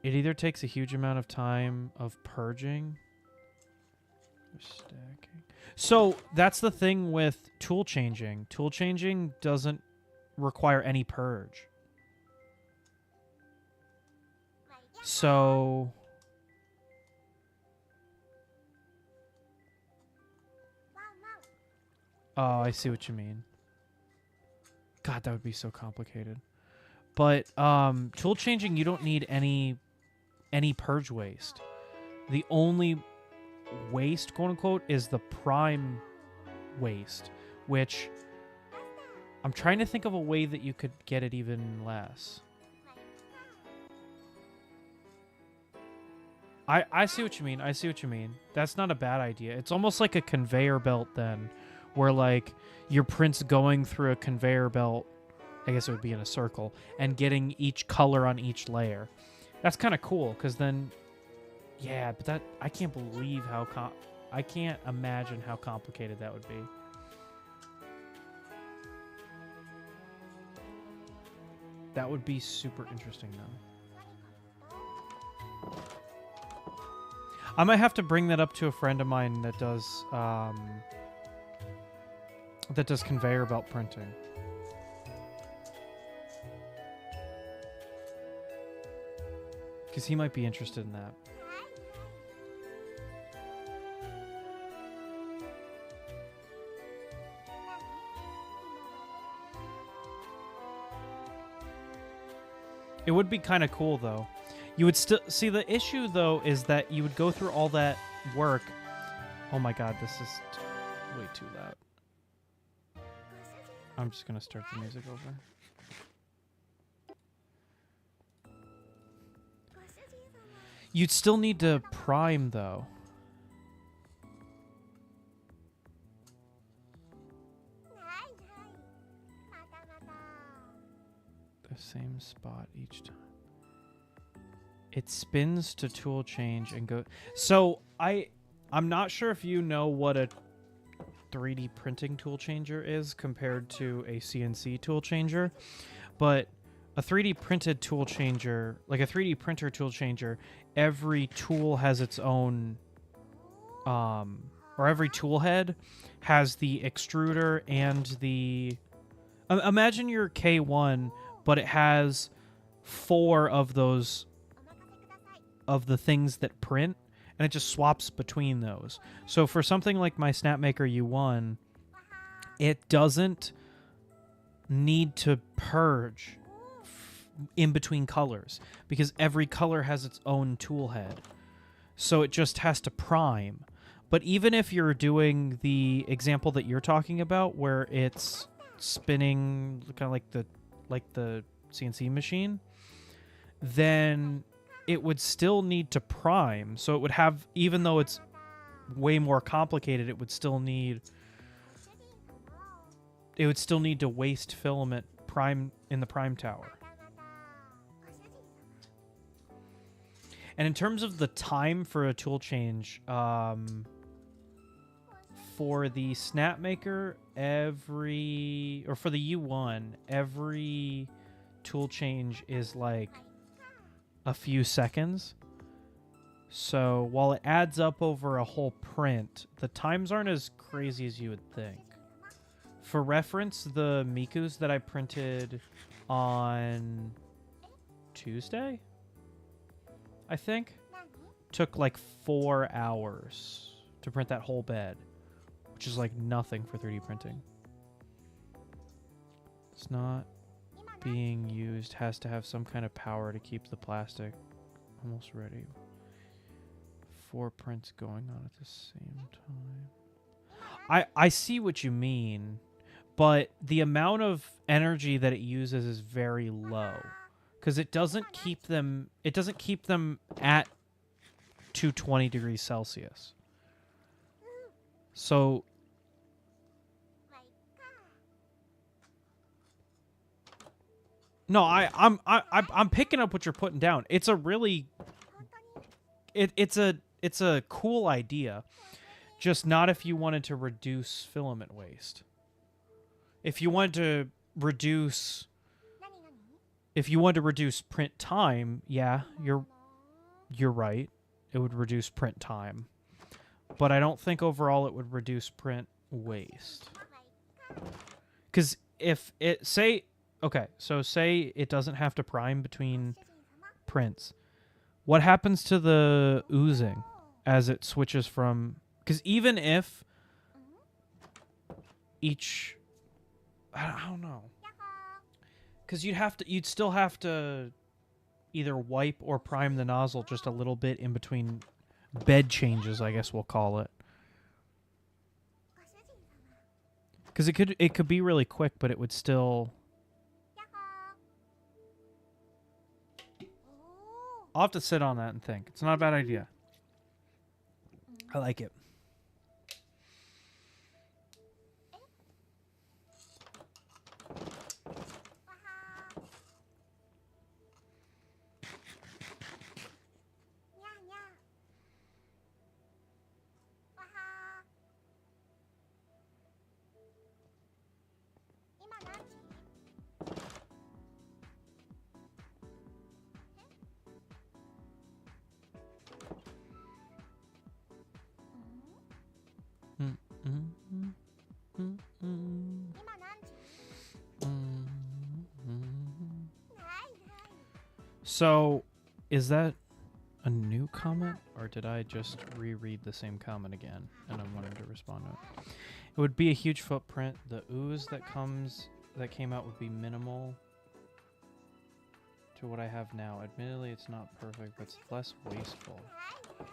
It either takes a huge amount of time of purging or stacking. So that's the thing with tool changing. Tool changing doesn't require any purge. So oh, I see what you mean. God, that would be so complicated. But tool changing, you don't need any purge waste. The only waste, quote unquote, is the prime waste, which I'm trying to think of a way that you could get it even less. I see what you mean. I see what you mean. That's not a bad idea. It's almost like a conveyor belt then, where like your print's going through a conveyor belt. I guess it would be in a circle and getting each color on each layer. That's kind of cool because then, yeah. But that I can't believe how I can't imagine how complicated that would be. That would be super interesting though. I might have to bring that up to a friend of mine that does conveyor belt printing. Because he might be interested in that. It would be kind of cool though. You would still see the issue though is that you would go through all that work. Oh my god, this is way too loud. I'm just gonna start the music over. You'd still need to prime though. The same spot each time. It spins to tool change and go. So I'm not sure if you know what a 3D printing tool changer is compared to a CNC tool changer, but a 3D printed tool changer, like a 3D printer tool changer, every tool has its own, or every tool head has the extruder and the. Imagine your K1, but it has 4 of those. Of the things that print, and it just swaps between those. So for something like my Snapmaker U1, it doesn't need to purge in between colors because every color has its own tool head. So it just has to prime. But even if you're doing the example that you're talking about where it's spinning kind of like the CNC machine, then it would still need to prime. So it would have, even though it's way more complicated, it would still need to waste filament prime in the prime tower. And in terms of the time for a tool change, for the Snapmaker, for the U1, every tool change is like a few seconds. So while it adds up over a whole print, the times aren't as crazy as you would think. For reference, the Mikus that I printed on Tuesday, I think, took like 4 hours to print that whole bed, which is like nothing for 3D printing. It's not being used, has to have some kind of power to keep the plastic almost ready. 4 prints going on at the same time. I see what you mean, but the amount of energy that it uses is very low because it doesn't keep them at 220 degrees Celsius. So no, I'm picking up what you're putting down. It's a really it's a cool idea, just not if you wanted to reduce filament waste. If you wanted to reduce print time, yeah, you're right. It would reduce print time. But I don't think overall it would reduce print waste. Cuz if it say it doesn't have to prime between prints. What happens to the oozing as it switches from... Because even if each... I don't know. Because you'd still have to either wipe or prime the nozzle just a little bit in between bed changes, I guess we'll call it. Because it could be really quick, but it would still... I'll have to sit on that and think. It's not a bad idea. I like it. So, is that a new comment, or did I just reread the same comment again and I'm wanting to respond to it? It would be a huge footprint. The ooze that came out would be minimal to what I have now. Admittedly, it's not perfect, but it's less wasteful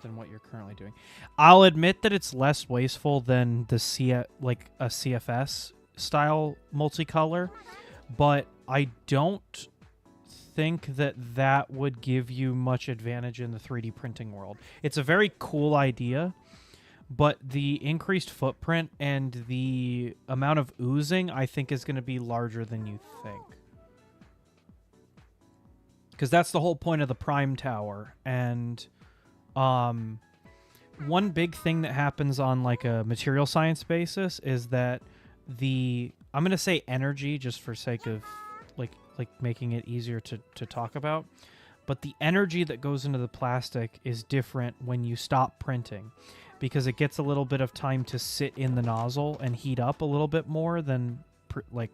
than what you're currently doing. I'll admit that it's less wasteful than the like a CFS style multicolor, but I don't think that that would give you much advantage in the 3D printing world. It's a very cool idea, but the increased footprint and the amount of oozing I think is going to be larger than you think. Because that's the whole point of the Prime Tower. And one big thing that happens on like a material science basis is that I'm going to say energy just for sake of like making it easier to talk about, but the energy that goes into the plastic is different when you stop printing, because it gets a little bit of time to sit in the nozzle and heat up a little bit more than like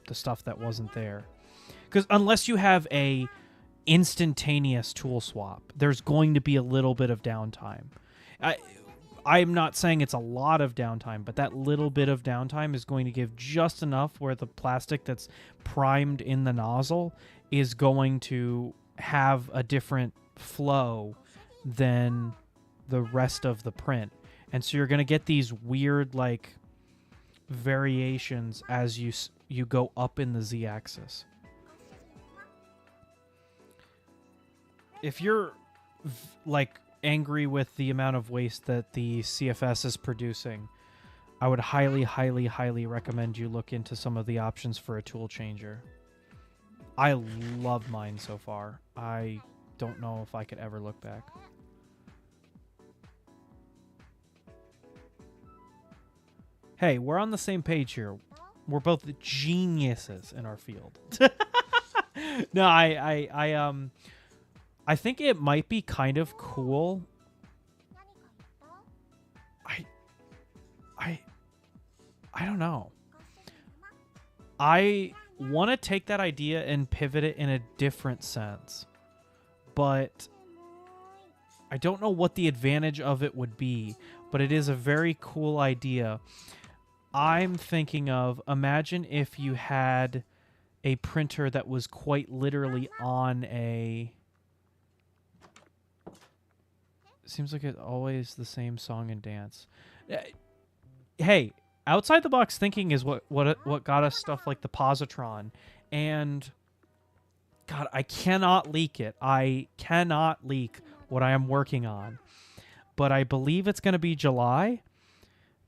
the stuff that wasn't there. Because unless you have a instantaneous tool swap, there's going to be a little bit of downtime. I'm not saying it's a lot of downtime, but that little bit of downtime is going to give just enough where the plastic that's primed in the nozzle is going to have a different flow than the rest of the print. And so you're going to get these weird like variations as you go up in the z-axis. If you're like angry with the amount of waste that the CFS is producing, I would highly, highly, highly recommend you look into some of the options for a tool changer. I love mine so far. I don't know if I could ever look back. Hey, we're on the same page here. We're both geniuses in our field. No, I think it might be kind of cool. I don't know. I want to take that idea and pivot it in a different sense, but I don't know what the advantage of it would be, but it is a very cool idea. I'm thinking of, imagine if you had a printer that was quite literally on a... Seems like it's always the same song and dance. Hey, outside the box thinking is what got us stuff like the positron. And God, I cannot leak it. I cannot leak what I am working on. But I believe it's going to be July,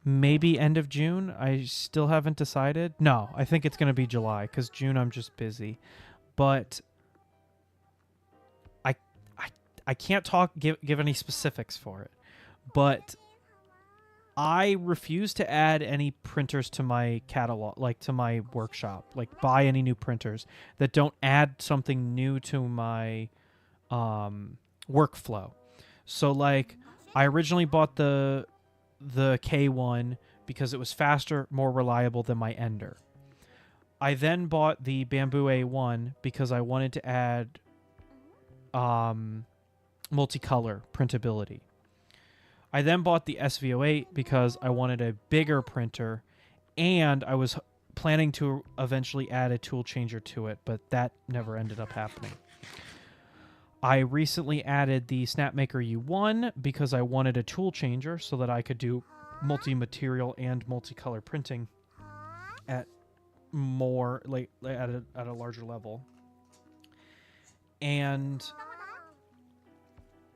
maybe end of June. I still haven't decided. No, I think it's going to be July because June I'm just busy. But I can't give any specifics for it, but I refuse to add any printers to my catalog, like to my workshop, like buy any new printers that don't add something new to my workflow. So like I originally bought the K1 because it was faster, more reliable than my Ender. I then bought the Bamboo A1 because I wanted to add multicolor printability. I then bought the SVO8 because I wanted a bigger printer, and I was planning to eventually add a tool changer to it, but that never ended up happening. I recently added the Snapmaker U1 because I wanted a tool changer so that I could do multi-material and multicolor printing at more like at a larger level. And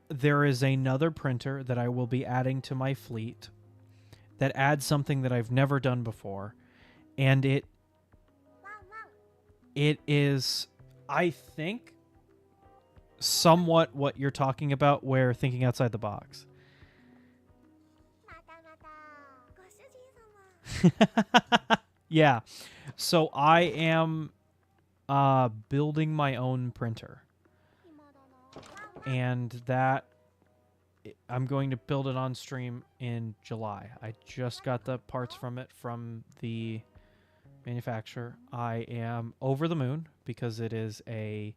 there is another printer that I will be adding to my fleet that adds something that I've never done before, and it is, I think, somewhat what you're talking about, where thinking outside the box. Yeah. So I am building my own printer. And that I'm going to build it on stream in July. I just got the parts from it from the manufacturer. I am over the moon because it is a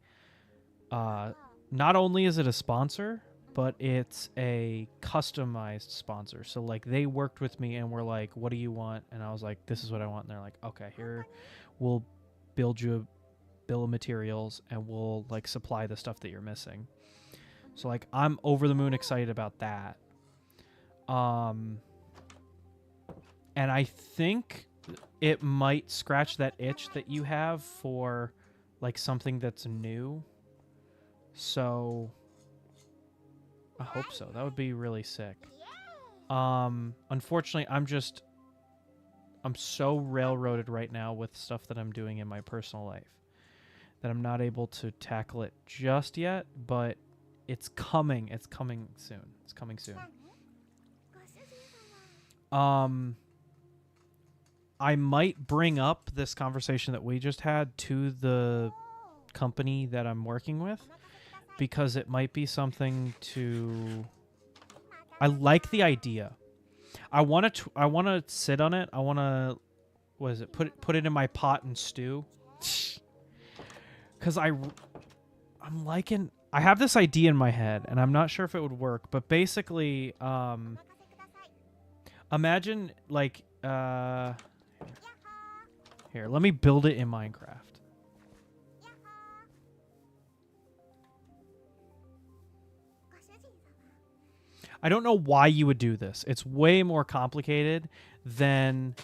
not only is it a sponsor, but it's a customized sponsor. So like they worked with me and were like, "What do you want?" And I was like, "This is what I want." And they're like, "Okay, here we'll build you a bill of materials and we'll like supply the stuff that you're missing." So like I'm over the moon excited about that. And I think it might scratch that itch that you have for like something that's new. So I hope so. That would be really sick. Unfortunately, I'm so railroaded right now with stuff that I'm doing in my personal life that I'm not able to tackle it just yet, but it's coming. It's coming soon. It's coming soon. I might bring up this conversation that we just had to the company that I'm working with because it might be something to... I like the idea. I want to sit on it. I want to, what is it? Put it in my pot and stew. Cuz I'm liking, I have this idea in my head and I'm not sure if it would work, but basically imagine like here, let me build it in Minecraft. I don't know why you would do this. It's way more complicated than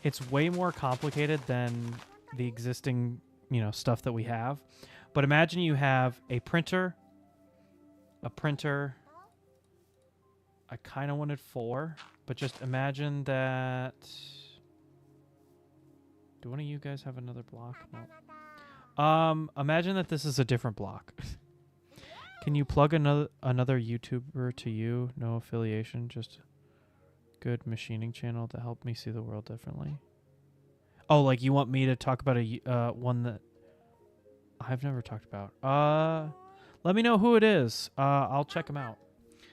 it's way more complicated than the existing, stuff that we have. But imagine you have a printer. I kind of wanted 4, but just imagine that. Do one of you guys have another block? No. Imagine that this is a different block. Can you plug another YouTuber to you? No affiliation, just good machining channel to help me see the world differently. Oh, like you want me to talk about a one that I've never talked about. Let me know who it is. I'll check them out.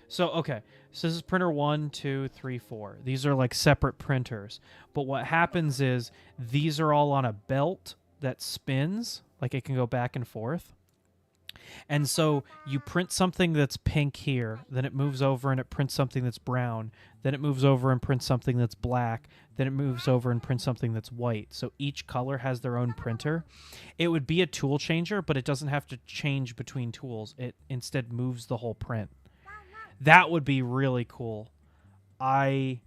So, okay. So this is printer 1, 2, 3, 4. These are like separate printers. But what happens is these are all on a belt that spins. Like it can go back and forth. And so you print something that's pink here, then it moves over and it prints something that's brown, then it moves over and prints something that's black, then it moves over and prints something that's white. So each color has their own printer. It would be a tool changer, but it doesn't have to change between tools. It instead moves the whole print. That would be really cool. I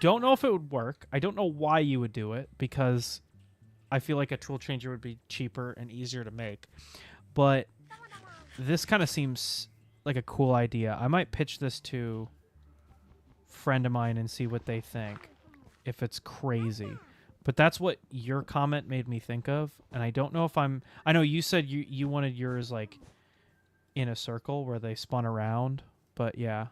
don't know if it would work. I don't know why you would do it, because I feel like a tool changer would be cheaper and easier to make. But this kind of seems like a cool idea. I might pitch this to a friend of mine and see what they think, if it's crazy. But that's what your comment made me think of. And I don't know if I know you said you wanted yours like in a circle where they spun around. But yeah.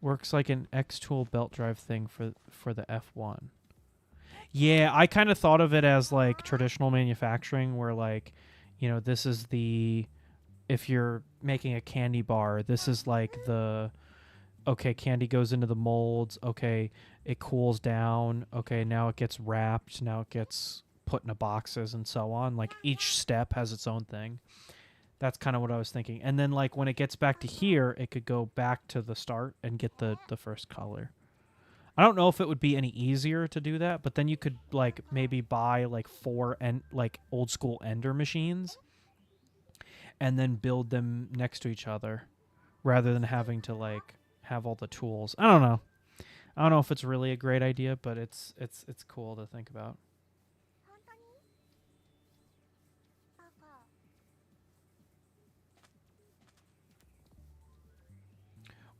Works like an X-Tool belt drive thing for the F1. Yeah, I kind of thought of it as like traditional manufacturing where like, this is the, if you're making a candy bar, this is like the, okay, candy goes into the molds. Okay, it cools down. Okay, now it gets wrapped. Now it gets put into boxes and so on. Like each step has its own thing. That's kind of what I was thinking. And then like when it gets back to here, it could go back to the start and get the first color. I don't know if it would be any easier to do that, but then you could like maybe buy like 4 like old school Ender machines and then build them next to each other rather than having to like have all the tools. I don't know. I don't know if it's really a great idea, but it's cool to think about.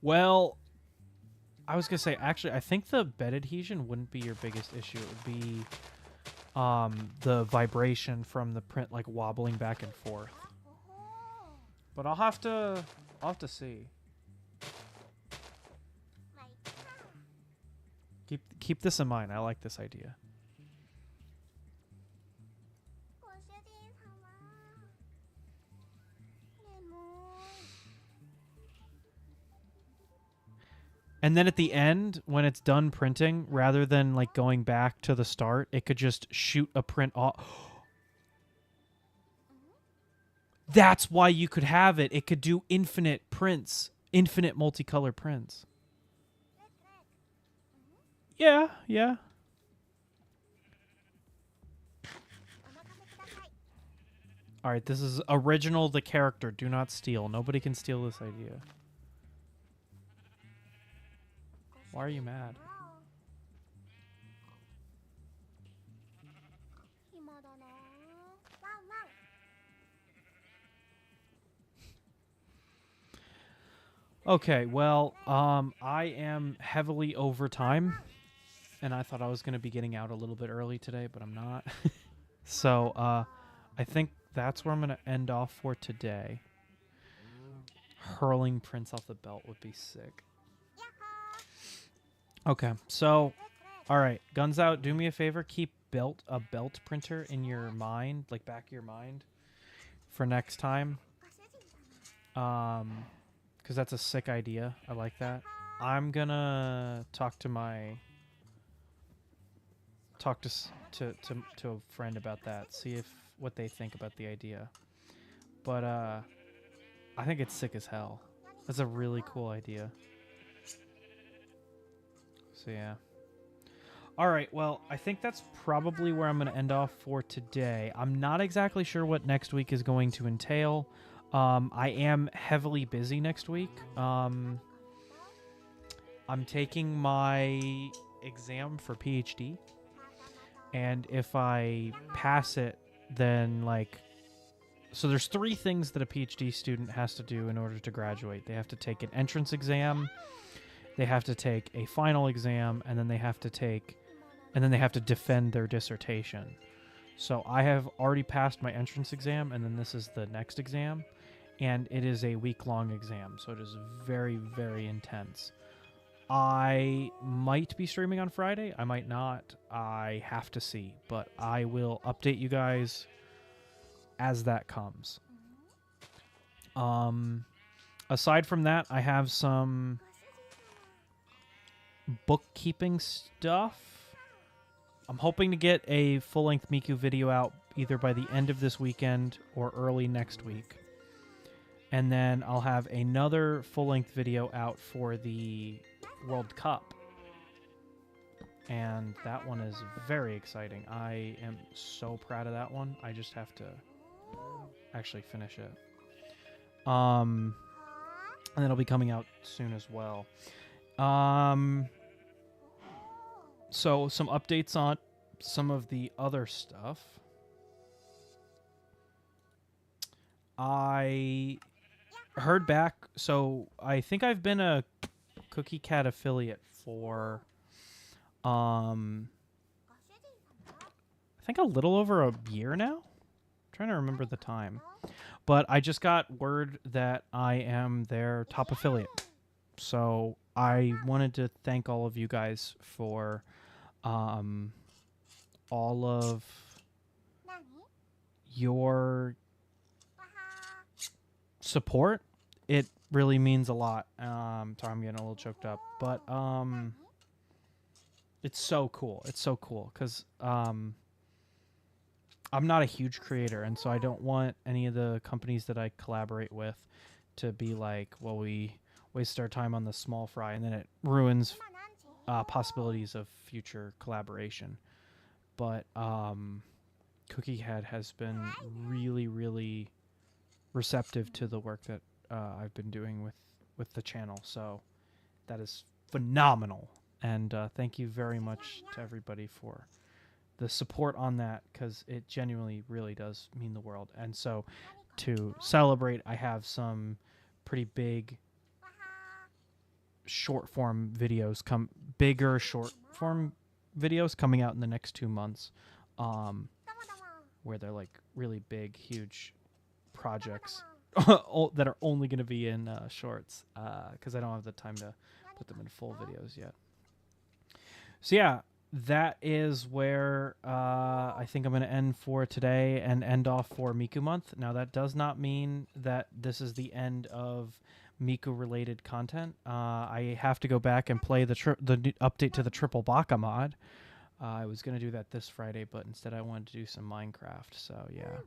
Well, I was gonna say, actually, I think the bed adhesion wouldn't be your biggest issue. It would be the vibration from the print like wobbling back and forth. But I'll have to see. Keep this in mind. I like this idea. And then at the end, when it's done printing, rather than like going back to the start, it could just shoot a print off. That's why you could have it. It could do infinite prints, infinite multicolor prints. Yeah, yeah. All right, this is original the character. Do not steal. Nobody can steal this idea. Why are you mad? Okay, well, I am heavily over time, and I thought I was going to be getting out a little bit early today, but I'm not. So, I think that's where I'm going to end off for today. Hurling prints off the belt would be sick. Okay, so, all right, guns out. Do me a favor, keep a belt printer in your mind, like back of your mind, for next time. Because that's a sick idea. I like that. I'm gonna talk to a friend about that. See what they think about the idea. But I think it's sick as hell. That's a really cool idea. So yeah. All right. Well, I think that's probably where I'm gonna end off for today. I'm not exactly sure what next week is going to entail. I am heavily busy next week. I'm taking my exam for PhD. And if I pass it, then so there's 3 things that a PhD student has to do in order to graduate. They have to take an entrance exam, they have to take a final exam, and then they have to defend their dissertation. So I have already passed my entrance exam, and then this is the next exam. And it is a week-long exam, so it is very, very intense. I might be streaming on Friday. I might not. I have to see. But I will update you guys as that comes. Aside from that, I have some bookkeeping stuff. I'm hoping to get a full-length Miku video out either by the end of this weekend or early next week. And then I'll have another full-length video out for the World Cup. And that one is very exciting. I am so proud of that one. I just have to actually finish it. And then it'll be coming out soon as well. So some updates on some of the other stuff. I heard back, so I think I've been a Cookie Cat affiliate for I think a little over a year now. I'm trying to remember the time. But I just got word that I am their top affiliate. So I wanted to thank all of you guys for all of your support. It really means a lot. Sorry, I'm getting a little choked up, but it's so cool. It's so cool because I'm not a huge creator, and so I don't want any of the companies that I collaborate with to be like, well, we waste our time on the small fry, and then it ruins possibilities of future collaboration. But Cookie Head has been really, really receptive to the work that I've been doing with the channel, so that is phenomenal. And thank you very much to everybody for the support on that, because it genuinely really does mean the world. And so to celebrate, I have some pretty big short form videos bigger short form videos coming out in the next 2 months, where they're like really big, huge projects that are only going to be in shorts, because I don't have the time to put them in full videos yet. So yeah, that is where I think I'm going to end for today and end off for Miku month. Now that does not mean that this is the end of Miku related content. I have to go back and play the update to the Triple Baka mod. I was going to do that this Friday, but instead I wanted to do some Minecraft. So yeah.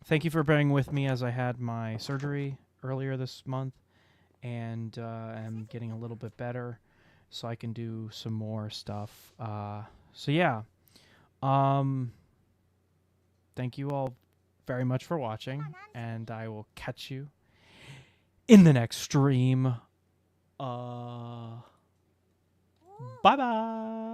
Thank you for bearing with me as I had my surgery earlier this month, and I'm getting a little bit better, so I can do some more stuff. So yeah. Thank you all very much for watching, and I will catch you in the next stream. Bye-bye.